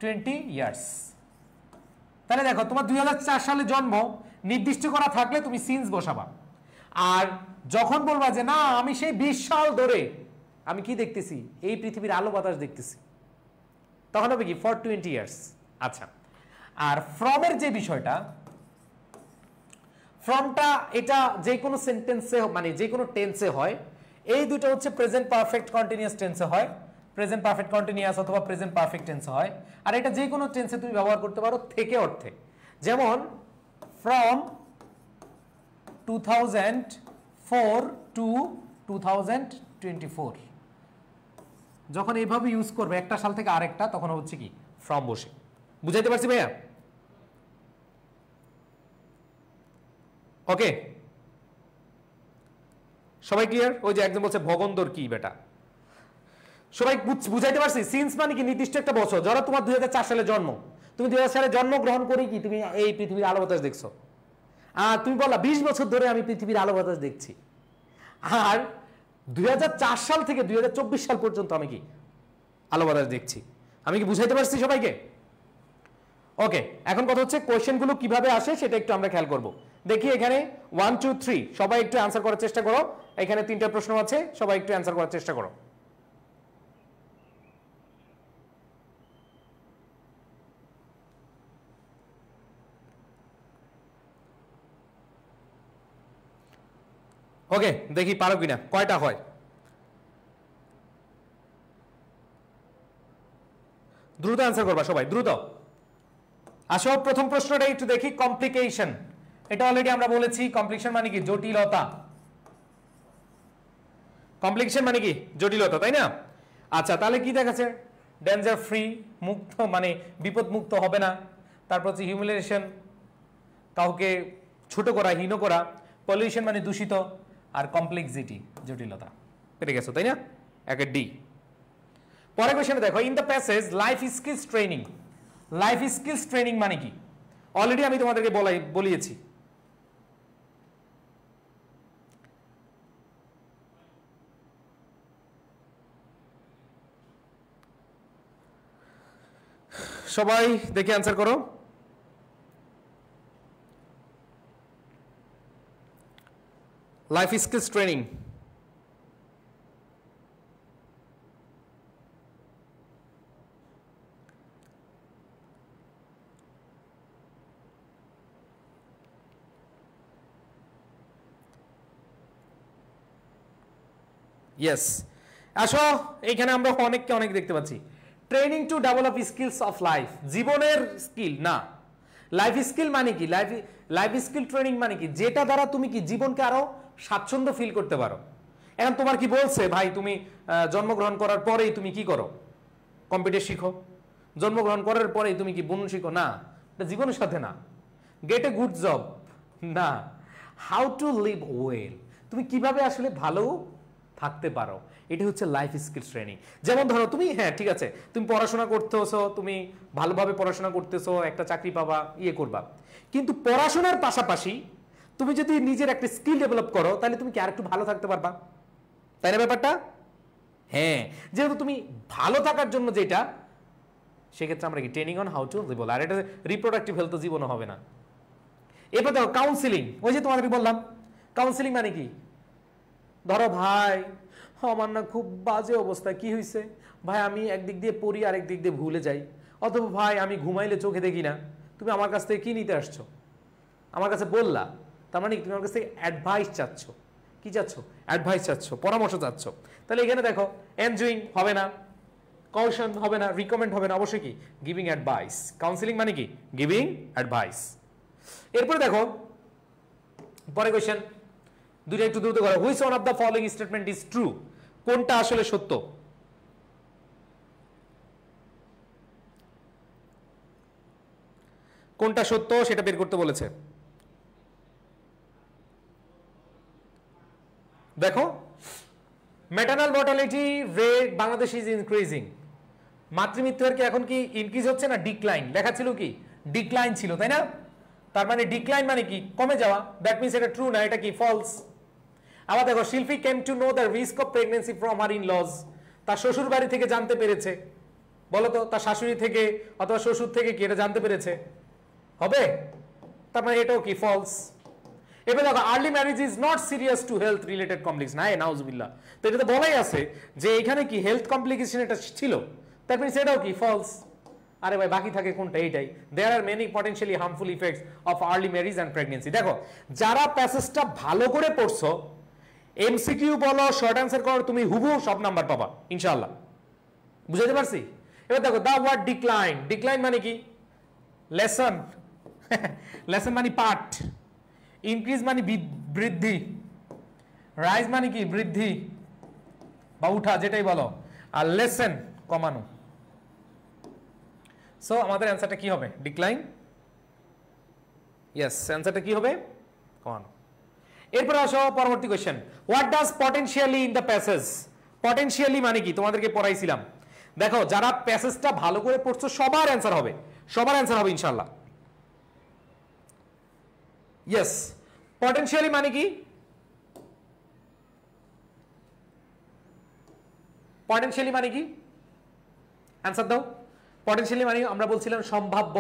20 ইয়ার্স। তাহলে দেখো তোমার 2004 সালে জন্ম, নির্দিষ্ট করা থাকলে তুমি সিন্স বসাবা, আর যখন বলবা যে না আমি সেই 20 সাল ধরে আমি কি দেখতেছি, এই পৃথিবীর আলো বাতাস দেখতেছি, তখন হবে কি ফর 20 ইয়ার্স। আচ্ছা, আর ফ্রমের যে বিষয়টা, ফ্রমটা এটা যে কোনো সেন্টেন্সে মানে যে কোনো টেন্সে হয়, এই দুটো হচ্ছে প্রেজেন্ট পারফেক্ট কন্টিনিউয়াস টেন্সে হয়, প্রেজেন্ট পারফেক্ট কন্টিনিউয়াস অথবা প্রেজেন্ট পারফেক্ট টেন্সে হয়, আর এটা যে কোনো টেন্সে তুমি ব্যবহার করতে পারো থেকে অর্থে, যেমন ফ্রম 2004 টু 2024, যখন এইভাবে ইউজ করবে একটা সাল থেকে আরেকটা, তখন হচ্ছে কি ফ্রম বসে। বুঝাইতে পারছি ভাইয়া? ওকে, সবাই ক্লিয়ার? ওই যে একজন বলছে ভগন্দর কি বেটা, সবাই বুঝাইতে পারছি? সিন্স মানে কি নির্দিষ্ট একটা বছর, ধরো তোমার 2004 সালে জন্ম, তুমি 2000 সালে জন্মগ্রহণ করে কি তুমি এই পৃথিবীর আলো বাতাস দেখছো, আর তুমি বললা 20 বছর ধরে আমি পৃথিবীর আলো বাতাস দেখছি, আর 2004 সাল থেকে 2024 সাল পর্যন্ত আমি কি আলো বাতাস দেখছি। আমি কি বুঝাইতে পারছি সবাইকে? ওকে, এখন কথা হচ্ছে কোয়েশ্চেনগুলো কিভাবে আসে সেটা একটু আমরা খেয়াল করব। দেখি এখানে 1 2 3 সবাই একটু অ্যান্সার করার চেষ্টা করো, এখানে 3টা প্রশ্ন আছে, সবাই একটু অ্যান্সার করার চেষ্টা করো। ওকে, দেখি পারো কিনা, কয়টা হয়। দ্রুত অ্যান্সার করবা সবাই, দ্রুত আসো। প্রথম প্রশ্নটা একটু দেখি, কমপ্লিকেশন, এটা অলরেডি আমরা বলেছি, কমপ্লিকেশন মানে কি জটিলতা, কমপ্লিকেশন মানে কি জটিলতা, তাই না? আচ্ছা, তাহলে কি দেখাচ্ছে, ডেঞ্জার ফ্রি, মুক্ত মানে বিপদ মুক্ত হবে না, তারপর হচ্ছে হিউমিলিয়েশন, কাউকে ছোট করা, হীন করা, পলিউশন মানে দূষিত, আর কমপ্লেক্সিটি জটিলতা। পেরে গেছো তাই না? একে ডি। পরের কোশ্চেনে দেখো, in the passage life skills training, life skills training মানে কি অলরেডি আমি তোমাদেরকে বলিয়েছি। সবাই দেখে অ্যান্সার করো। Life skills training, yes. আসো, এইখানে আমরা অনেক দেখতে পাচ্ছি, training to develop skills of life, জীবনের স্কিল না, লাইফ স্কিল মানে কি? লাইফ স্কিল ট্রেনিং মানে কি? যেটা দ্বারা তুমি কি জীবনকে আরো স্বাচ্ছন্দ্য ফিল করতে পারো। এখন তোমার কি বলছে ভাই তুমি জন্মগ্রহণ করার পরেই তুমি কি করো? কম্পিউটার শিখো। জন্মগ্রহণ করার পরেই তুমি কি বুনন শিখো? না, এটা জীবনের সাথে না। গেট এ গুড জব না, হাউ টু লিভ ওয়েল, তুমি কিভাবে আসলে ভালো থাকতে পারো, এটা হচ্ছে লাইফ স্কিল ট্রেনিং। যেমন ধরো তুমি, হ্যাঁ ঠিক আছে, তুমি পড়াশোনা করতেছো, তুমি ভালোভাবে পড়াশোনা করতেছো, একটা চাকরি পাবা, ইয়ে করবা, কিন্তু পড়াশোনার পাশাপাশি তুমি যদি নিজের একটা স্কিল ডেভেলপ করো তাহলে তুমি কি আরেকটু ভালো থাকতে পারবা, তাই না ব্যাপারটা? হ্যাঁ, যেহেতু তুমি ভালো থাকার জন্য যেটা, সেক্ষেত্রে আমরা কি training on how to live well. আর এটা রিপ্রোডাক্টিভ হেলথ জীবনও হবে না। এরপর দেখো কাউন্সিলিং, ওই যে তোমাদেরকে বললাম কাউন্সিলিং মানে কি? ধরো ভাই আমার না খুব বাজে অবস্থা, কি হয়েছে ভাই? আমি একদিক দিয়ে পড়ি আর একদিক দিয়ে ভুলে যাই, অথবা ভাই আমি ঘুমাইলে চোখে দেখি না। তুমি আমার কাছ থেকে কি নিতে আসছো? আমার কাছে বললা, তার মানে তুমি আমার কাছ থেকে অ্যাডভাইস চাচ্ছ। কি চাচ্ছ? অ্যাডভাইস চাচ্ছ, পরামর্শ চাচ্ছ। তাহলে এখানে দেখো এনজয়িং হবে না, কশন হবে না, রিকমেন্ড হবে না, অবশ্যই কি গিভিং অ্যাডভাইস। কাউন্সিলিং মানে কি? Giving advice. এরপরে দেখো পরে কোয়েশ্চেন দুইটা একটু দ্রুত করো। Which one of the following statement is true? কোনটা আসলে সত্য? কোনটা সত্য সেটা বের করতে বলেছে। দেখো maternal mortality rate Bangladesh is increasing. মাতৃমৃত্যুর কি এখন কি ইনক্রিজ হচ্ছে না ডিক্লাইন? লেখা ছিল কি ডিক্লাইন ছিল, তাই না? তার মানে ডিক্লাইন মানে কি কমে যাওয়া, দ্যাট মিন্স এটা ট্রু না, এটা কি ফলস। আবার দেখো শিল্পী came to know the risk of pregnancy from her in lodge. তার শ্বশুর বাড়ি থেকে জানতে পেরেছে, বলো তো তার শাশুড়ি থেকে অথবা শ্বশুর থেকে কি এটা জানতে পেরেছে? হবে, তার মানে এটাও কি ফলস। এবার দেখো early marriage is not serious to health related complication. হ্যাঁ নাউজুবিল্লাহ, তো এটা তো বলাই আছে যে এখানে কি হেলথ কমপ্লিকেশন এটা ছিল, দ্যাট মিন্স এটাও কি ফলস। আরে ভাই বাকি থাকে কোনটা? এইটাই। There are many potentially harmful effects of early marriage and pregnancy. দেখো যারা প্যাসেজটা ভালো করে পড়ছো, এমসিকিউ বলো শর্ট অ্যান্সার করো, তুমি হুবহু সব নাম্বার পাবা ইনশাআল্লাহ। বুঝাতে পারছি? এবার দেখো দা ওয়ার্ড ডিক্লাইন, ডিক্লাইন মানে কি? লেসন, লেসন মানে পাঠ, ইনক্রিজ মানে বৃদ্ধি, রাইজ মানে কি বৃদ্ধি বা উঠা, যেটাই বলো, আর লেসন কমানো। সো আমাদের অ্যান্সারটা কি হবে? ডিক্লাইন। ইয়েস, অ্যান্সারটা কি হবে? কমানো। এরপর আসো পরবর্তী question, what does potentially in the passage? Potentially মানে কি তোমাদেরকে পড়াইছিলাম। দেখো যারা প্যাসেজটা ভালো করে পড়ছো সবার অ্যান্সার হবে, সবার অ্যান্সার হবে ইনশাআল্লাহ। ইয়েস, পটেনশিয়ালি মানে কি? পটেনশিয়ালি মানে কি? অ্যান্সার দাও। পটেনশিয়ালি মানে আমরা বলছিলাম সম্ভাব্য,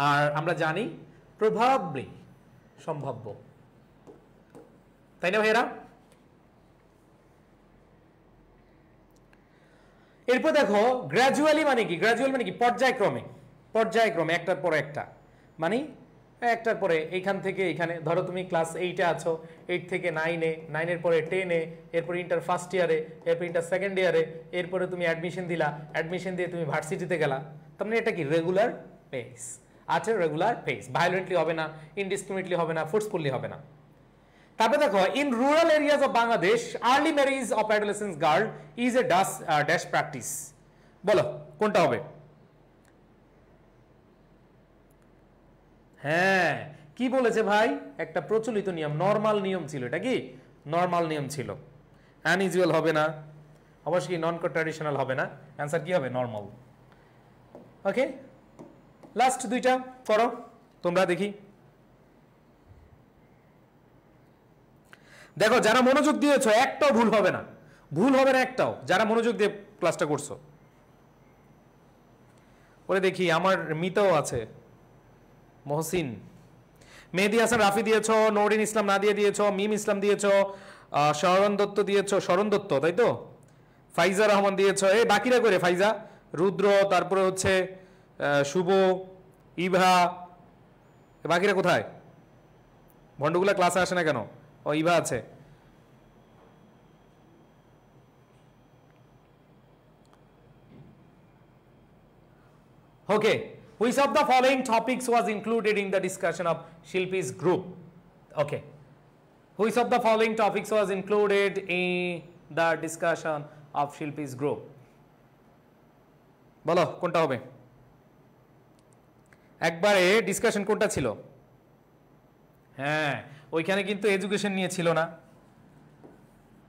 আর আমরা জানি প্রবাবলি সম্ভাব্য, তাই না ভাইয়েরা? এরপর দেখো গ্র্যাজুয়ালি মানে কি? গ্র্যাজুয়াল মানে কি? পর্যায়ক্রমে, পর্যায়ক্রমে একটার পর একটা, মানে একটার পরে এইখান থেকে এইখানে। ধরো তুমি ক্লাস 8-এ আছো, 8 থেকে 9-এ, 9-এর পরে 10-এ, এরপর ইন্টার ফার্স্ট ইয়ারে, এরপর ইন্টার সেকেন্ড ইয়ারে, এরপরে তুমি অ্যাডমিশন দিলা, অ্যাডমিশন দিয়ে তুমি ভার্সিটিতে গেলা। তার মানে এটা কি রেগুলার পেস আছে, রেগুলার পেস, ভায়োলেন্টলি হবে না, ইনডিসক্রিমিনেটলি হবে না, ফোর্সফুলি হবে না। তারপরে দেখো in rural areas of Bangladesh early marriage of adolescence girl is a dash practice. বলো কোনটা হবে? হ্যাঁ, কি বলেছে ভাই? একটা প্রচলিত নিয়ম, নরমাল নিয়ম ছিল। এটা কি নরমাল নিয়ম ছিল, আনইউজুয়াল হবে না, অবশ্যই নন ট্র্যাডিশনাল হবে না। অ্যান্সার কি হবে? নরমাল। ওকে, লাস্ট দুইটা করো তোমরা দেখি। দেখো যারা মনোযোগ দিয়েছো একটাও ভুল হবে না, ভুল হবে না একটাও, যারা মনোযোগ দিয়ে ক্লাসটা করছো। ওরে দেখি আমার মিতাও আছে, মহসিন, মেহেদি হাসান রাফি দিয়েছো, নওরিন ইসলাম নাদিয়া দিয়েছো, মিম ইসলাম দিয়েছো, শরণ দত্ত দিয়েছো, শরণ দত্ত তাই তো, ফাইজা রহমান দিয়েছো। এই বাকিরা করে ফাইজা, রুদ্র, তারপরে হচ্ছে শুভ, ইভা, বাকিরা কোথায়? ভন্ডগুলা ক্লাসে আসে না কেন? ও ইভা আছে। ওকে, Which of the following topics was included in the discussion of Shilpi's group? Okay. Which of the following topics was included in the discussion of Shilpi's group? বলো কোনটা হবে? একবারে ডিসকাশন কোনটা ছিল? হ্যাঁ, ওইখানে কিন্তু এডুকেশন নিয়ে ছিল না,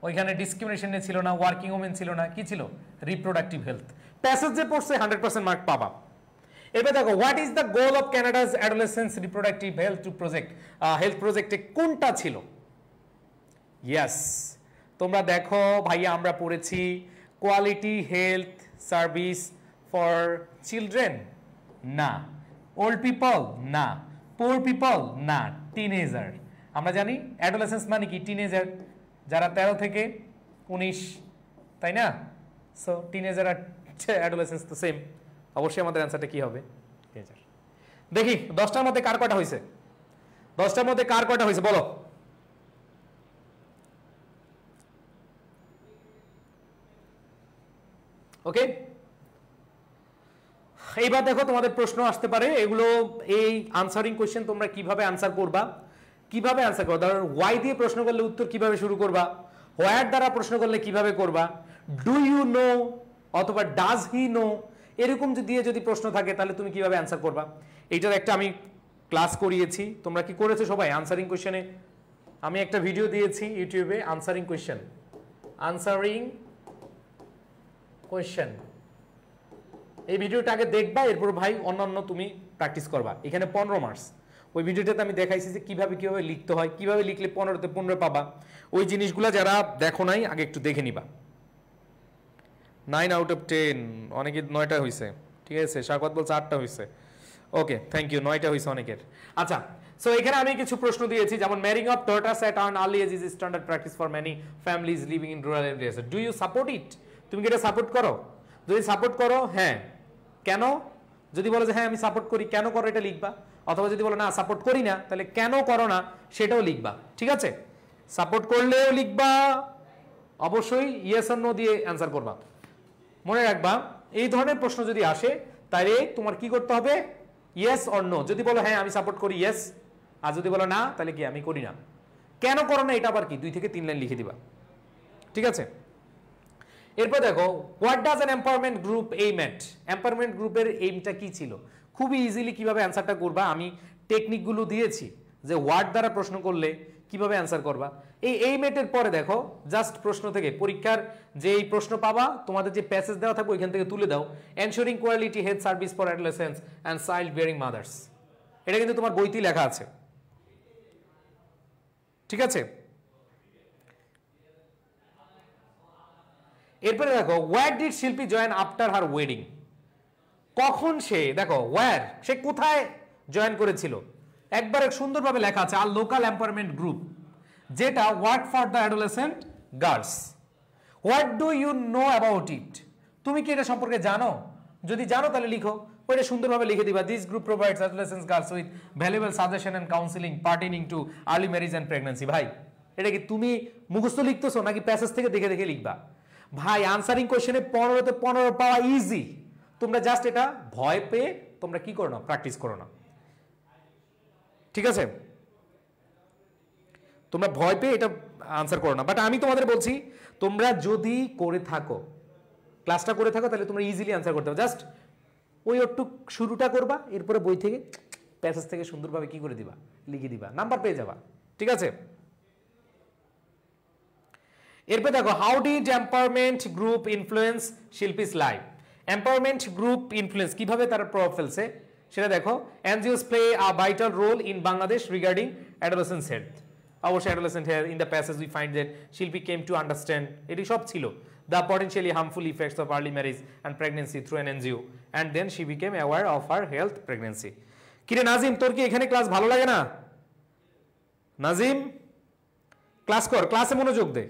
ওইখানে ডিসক্রিমিনেশন নিয়ে ছিল না, ওয়ার্কিং ওমেন ছিল না, কি ছিল? Reproductive health. প্যাসেজ যে পড়ছে 100% মার্ক পাবা। এবার দেখো, what is the goal of Canada's adolescence reproductive health to project, health প্রজেক্টে কোনটা ছিল? ইয়েস, তোমরা দেখো ভাইয়া, আমরা পড়েছি quality health service for children, না। ওল্ড পিপল, না। পুয়ার পিপল, না। টিনেজার, আমরা জানি অ্যাডোলেসেন্স মানে কি? টিনেজার, যারা 13 থেকে 19, তাই না? সো টিনেজার আর অ্যাডোলেসেন্স তো সেম, অবশ্যই আমাদের অ্যান্সারটা কি হবে? টিনেজার। দেখি 10টার মধ্যে কার কটা হয়েছে? 10টার মধ্যে কার কটা হয়েছে বলো? ওকে, এইবার দেখো তোমাদের প্রশ্ন আসতে পারে, এগুলো এই আনসারিং কোয়েশ্চেন তোমরা কিভাবে আনসার করবা, কিভাবে আনসার করবা। ধরো ওয়াই দিয়ে প্রশ্ন করলে উত্তর কিভাবে শুরু করবা, হোয়ার দ্বারা প্রশ্ন করলে কিভাবে করবা, ডু ইউ নো অথবা ডাজ হি নো, এরকম দিয়ে যদি প্রশ্ন থাকে তাহলে তুমি কিভাবে আনসার করবা। এইটার একটা আমি ক্লাস করিয়েছি, তোমরা কি করেছো সবাই? আনসারিং কোয়েশ্চেনে আমি একটা ভিডিও দিয়েছি ইউটিউবে, আনসারিং কোয়েশ্চেন, আনসারিং কোয়েশ্চেন। এই ভিডিওটা আগে দেখবা, এরপর ভাই অন্যান্য তুমি প্র্যাকটিস করবা। এখানে 15 মার্কস। ওই ভিডিওটাতে আমি দেখাইছি যে কিভাবে কিভাবে লিখতে হয়, কিভাবে লিখলে 15তে 15 পাবা। ওই জিনিসগুলো যারা দেখো নাই আগে একটু দেখে নিবা। 9 আউট অফ 10, অনেকে 9টা হয়েছে, ঠিক আছে। শাকওয়াত বলছে 8টা হয়েছে। ওকে, থ্যাংক ইউ, 9টা হয়েছে অনেকের। আচ্ছা, সো এখানে আমি কিছু প্রশ্ন দিয়েছি, যেমন marrying of daughters at an early age is standard practice for many families living in rural areas. Do you support it? তুমি কি এটা সাপোর্ট করো? যদি সাপোর্ট করো, হ্যাঁ, কেন? যদি বলো যে হ্যাঁ আমি সাপোর্ট করি, কেন করো এটা লিখবা। অথবা যদি বলো না সাপোর্ট করি না, তাহলে কেন করো না সেটাও লিখবা, ঠিক আছে। সাপোর্ট করলেও লিখবা, অবশ্যই ইয়েস আর নো দিয়ে অ্যান্সার করবা। মনে রাখবা, এই ধরনের প্রশ্ন যদি আসে তাহলে তোমার কি করতে হবে? Yes or no. যদি বলো হ্যাঁ আমি সাপোর্ট করি, ইয়েস। আর যদি বলো না, তাহলে কি আমি করি না। কেন করো না এটা আবার কি? 2 থেকে 3 লাইন লিখে দিবা, ঠিক আছে। এরপর দেখো, what does an empowerment group aim at? Empowerment গ্রুপের এইমটা কি ছিল? খুবই ইজিলি কিভাবে অ্যান্সারটা করবা আমি টেকনিকগুলো দিয়েছি, যে ওয়ার্ড দ্বারা প্রশ্ন করলে কিভাবে অ্যান্সার করবা। এই এইম এটের পরে দেখো, জাস্ট প্রশ্ন থেকে পরীক্ষার যে এই প্রশ্ন পাবা, তোমাদের যে প্যাসেজ দেওয়া থাকবে ওইখান থেকে তুলে দাও, ensuring quality health service for adolescents and child bearing mothers. এটা কিন্তু তোমার বইতেই লেখা আছে, ঠিক আছে। এরপরে দেখো, ওয়্যার ডিড শিল্পী জয়েন আফটার হার ওয়েডিং? কখন সে, দেখো ওয়্যার, সে কোথায় জয়েন করেছিল, একবারে সুন্দরভাবে লেখা আছে, আর লোকাল এম্পাওয়ারমেন্ট গ্রুপ, যেটা work for the adolescent girls. What do you know about it? তুমি কি এটা সম্পর্কে জানো? যদি জানো তাহলে লিখো, ওইটা সুন্দরভাবে লিখে দিবা। This group provides adolescent girls with valuable suggestion and counselling pertaining to early marriage and pregnancy. ভাই, এটা কি তুমি মুখস্থ লিখতেছো নাকি প্যাসেজ থেকে দেখে দেখে লিখবা? ভাই, আনসারিং কোশ্চেনে 15তে 15 পাওয়া ইজি। তোমরা জাস্ট এটা ভয় পেয়ে তোমরা কি করো না, প্র্যাকটিস করো না, ঠিক আছে। তোমরা ভয় পেয়ে এটা আনসার করো না। বাট আমি তোমাদের বলছি, তোমরা যদি করে থাকো, ক্লাসটা করে থাকো, তাহলে তোমরা ইজিলি আনসার করতে পারো। জাস্ট ওই একটু শুরুটা করবা, এরপরে বই থেকে প্যাসেজ থেকে সুন্দরভাবে কি করে দিবা, লিখে দিবা, নাম্বার পেয়ে যাবা, ঠিক আছে। এরপর দেখো, how did empowerment group influence Shilpi's life? Empowerment group influence কিভাবে তারা প্রভাব ফেলছে সেটা দেখো। NGOs play a vital role in Bangladesh regarding adolescent health. অবশ্যই adolescent health, in the passage we find that Shilpi came to understand, এটি সব ছিল, the potentially harmful effects of early marriage and pregnancy through an NGO, and then she became aware of her health pregnancy. কিরে নাজিম, তোর কি এখানে class ভালো লাগে না? নাজিম, ক্লাস কর, ক্লাসে মনোযোগ দে।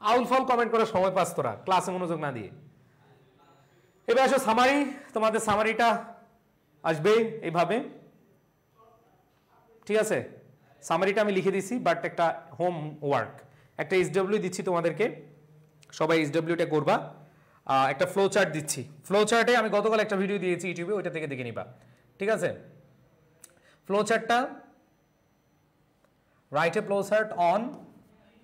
আউল ফল কমেন্ট করার সময় পাস তোরা, ক্লাসে মনোযোগ না দিয়ে। এবার আসো সামারি, তোমাদের সামারিটা আসবে এইভাবে, ঠিক আছে। সামারিটা আমি লিখে দিছি, বাট একটা হোম ওয়ার্ক, একটা এসডব্লিউ দিচ্ছি তোমাদেরকে, সবাই এসডব্লিউটা করবা। একটা ফ্লো চার্ট দিচ্ছি, ফ্লো চার্টে আমি গতকাল একটা ভিডিও দিয়েছি ইউটিউবে, ওইটা থেকে দেখে নিবা। ঠিক আছে, ফ্লো চার্টটা write a flow chart on,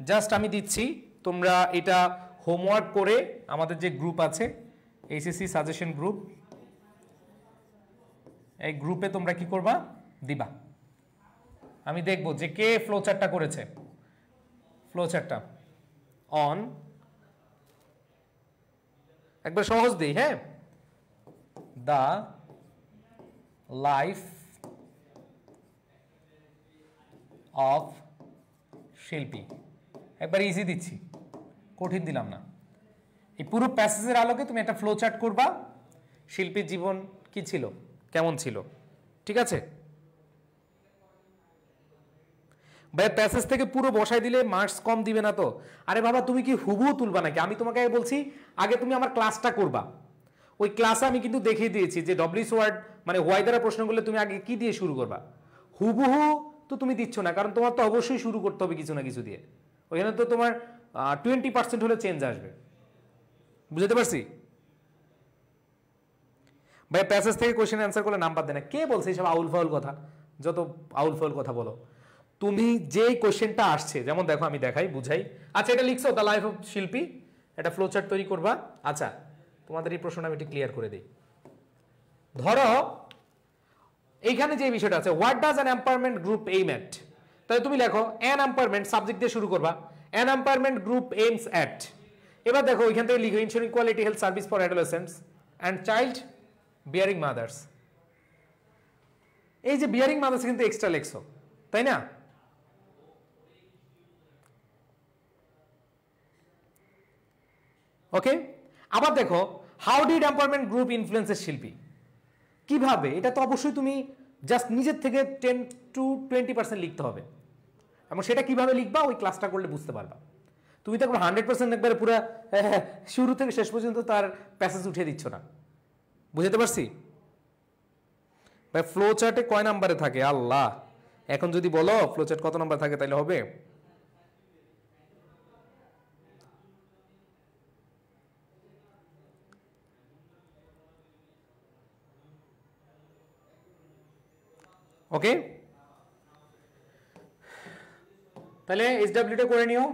just আমি দিচ্ছি, তোমরা এটা হোমওয়ার্ক করে আমাদের যে গ্রুপ আছে এইচএসসি সাজেশন গ্রুপ, এই গ্রুপে তোমরা কি করবা, দিবা। আমি দেখব যে কে ফ্লো চার্টটা করেছে। ফ্লো চার্টটা অন, একবার সহজ দিই, হ্যাঁ, দ্য লাইফ অফ শিল্পী, একবার ইজি দিচ্ছি, কঠিন দিলাম না। এই পুরো প্যাসেজের আলোকে তুমি একটা ফ্লো চার্ট করবা, শিল্পীর জীবন কি ছিল, কেমন ছিল, ঠিক আছে। ভাই প্যাসেজ থেকে পুরো বসাই দিলে মার্কস কম দিবে না তো? আরে বাবা তুমি কি হুবহু তুলবা নাকি? আমি তোমাকে বলছি আগে তুমি আমার ক্লাসটা করবা। ওই ক্লাসে আমি কিন্তু দেখিয়ে দিয়েছি যে ডব্লিউএস ওয়ার্ড মানে হোয়াই দ্বারা প্রশ্নগুলো তুমি আগে কি দিয়ে শুরু করবা। হুবহু তো তুমি দিচ্ছ না, কারণ তোমার তো অবশ্যই শুরু করতে হবে কিছু না কিছু দিয়ে। ওইখানে তো তোমার 20% হলে চেঞ্জ আসবে, বুঝতে পারছি? ভাই প্যাসেজ থেকে কোয়েশ্চেন অ্যান্সার করলে নাম্বার দেয় না, কে বলছে এইসব আউল ফাউল কথা? যত আউল ফাউল কথা বলো তুমি। যে কোয়েশ্চেনটা আসছে, যেমন দেখো আমি দেখাই বুঝাই। আচ্ছা এটা লিখছো দ্য লাইফ অফ শিল্পী, এটা ফ্লো চার্ট তৈরি করবা। আচ্ছা তোমাদের এই প্রশ্নটা আমি একটু ক্লিয়ার করে দিই। ধরো এইখানে যে বিষয়টা আছে, what does an empowerment group aim at, তাহলে তুমি লেখো অ্যান এম্পাওয়ারমেন্ট, সাবজেক্ট দিয়ে শুরু করবা, an empowerment group aims at. এবার দেখো ওইখান থেকে লিখো ensuring quality health service for adolescents and child bearing mothers. এই যে বিয়ারিং মাদার্স কিন্তু এক্সট্রা লেখছো, তাই না? ওকে, আবার দেখো how did empowerment group influences Shilpi, কিভাবে, এটা তো অবশ্যই তুমি জাস্ট নিজের থেকে 10 to 20% লিখতে হবে, এবং সেটা কিভাবে লিখবা ওই ক্লাসটা করলে বুঝতে পারবা। তুমি তো 100% একবারে পুরো শুরু থেকে শেষ পর্যন্ত তার প্যাসেজ উঠিয়ে দিচ্ছ না, বুঝতে পারছি? ভাই ফ্লো চার্টে কয় নাম্বারে থাকে আল্লাহ, এখন যদি বলো ফ্লো চার্ট কত নাম্বার থাকে তাহলে হবে। ওকে, তাহলে এসডব্লিউটা করে নিও।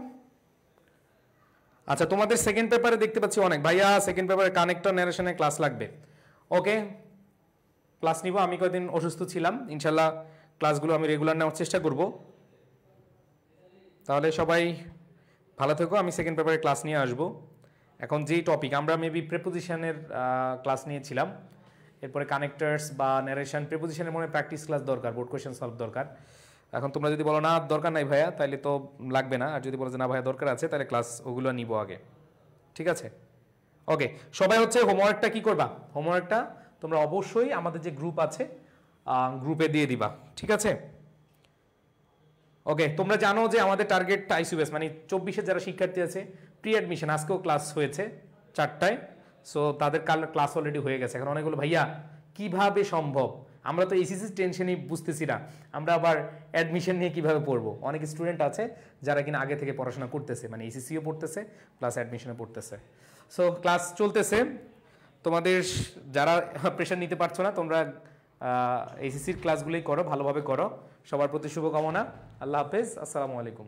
আচ্ছা তোমাদের সেকেন্ড পেপারে দেখতে পাচ্ছি অনেক ভাইয়া সেকেন্ড পেপারে কানেক্টর ন্যারেশনের ক্লাস লাগবে। ওকে ক্লাস নিব, আমি কয়েকদিন অসুস্থ ছিলাম, ইনশাল্লাহ ক্লাসগুলো আমি রেগুলার নেওয়ার চেষ্টা করব। তাহলে সবাই ভালো থেকো, আমি সেকেন্ড পেপারে ক্লাস নিয়ে আসবো। এখন যেই টপিক আমরা মেবি প্রেপোজিশনের ক্লাস নিয়েছিলাম, এরপরে কানেক্টার্স বা ন্যারেশন, প্রেপোজিশনের মনে প্র্যাকটিস ক্লাস দরকার, বোর্ড কোয়েশ্চেন সলভ দরকার। এখন তোমরা যদি বলো না দরকার নাই ভাইয়া তাহলে তো লাগবে না, আর যদি বলো যে না ভাইয়া দরকার আছে তাহলে ক্লাস ওগুলো নিব আগে, ঠিক আছে? ওকে সবাই হচ্ছে হোমওয়ার্কটা কি করবা, হোমওয়ার্কটা তোমরা অবশ্যই আমাদের যে গ্রুপ আছে গ্রুপে দিয়ে দিবা, ঠিক আছে? ওকে তোমরা জানো যে আমাদের টার্গেট আইসিউএস মানে 24-এর যারা শিক্ষার্থী আছে প্রি অ্যাডমিশন, আজকেও ক্লাস হয়েছে 4টায়, সো তাদের কাল ক্লাস অলরেডি হয়ে গেছে। এখন অনেকগুলো ভাইয়া কিভাবে সম্ভব, আমরা তো এসিসির টেনশনই বুঝতেছি না, আমরা আবার অ্যাডমিশন নিয়ে কিভাবে পড়বো। অনেক স্টুডেন্ট আছে যারা কিনা আগে থেকে পড়াশোনা করতেছে, মানে এসিসিও পড়তেছে প্লাস অ্যাডমিশনে পড়তেছে, সো ক্লাস চলতেছে। তোমাদের যারা প্রেশার নিতে পারছো না তোমরা এসিসির ক্লাসগুলোই করো, ভালোভাবে করো। সবার প্রতি শুভকামনা, আল্লাহ হাফেজ, আসসালামু আলাইকুম।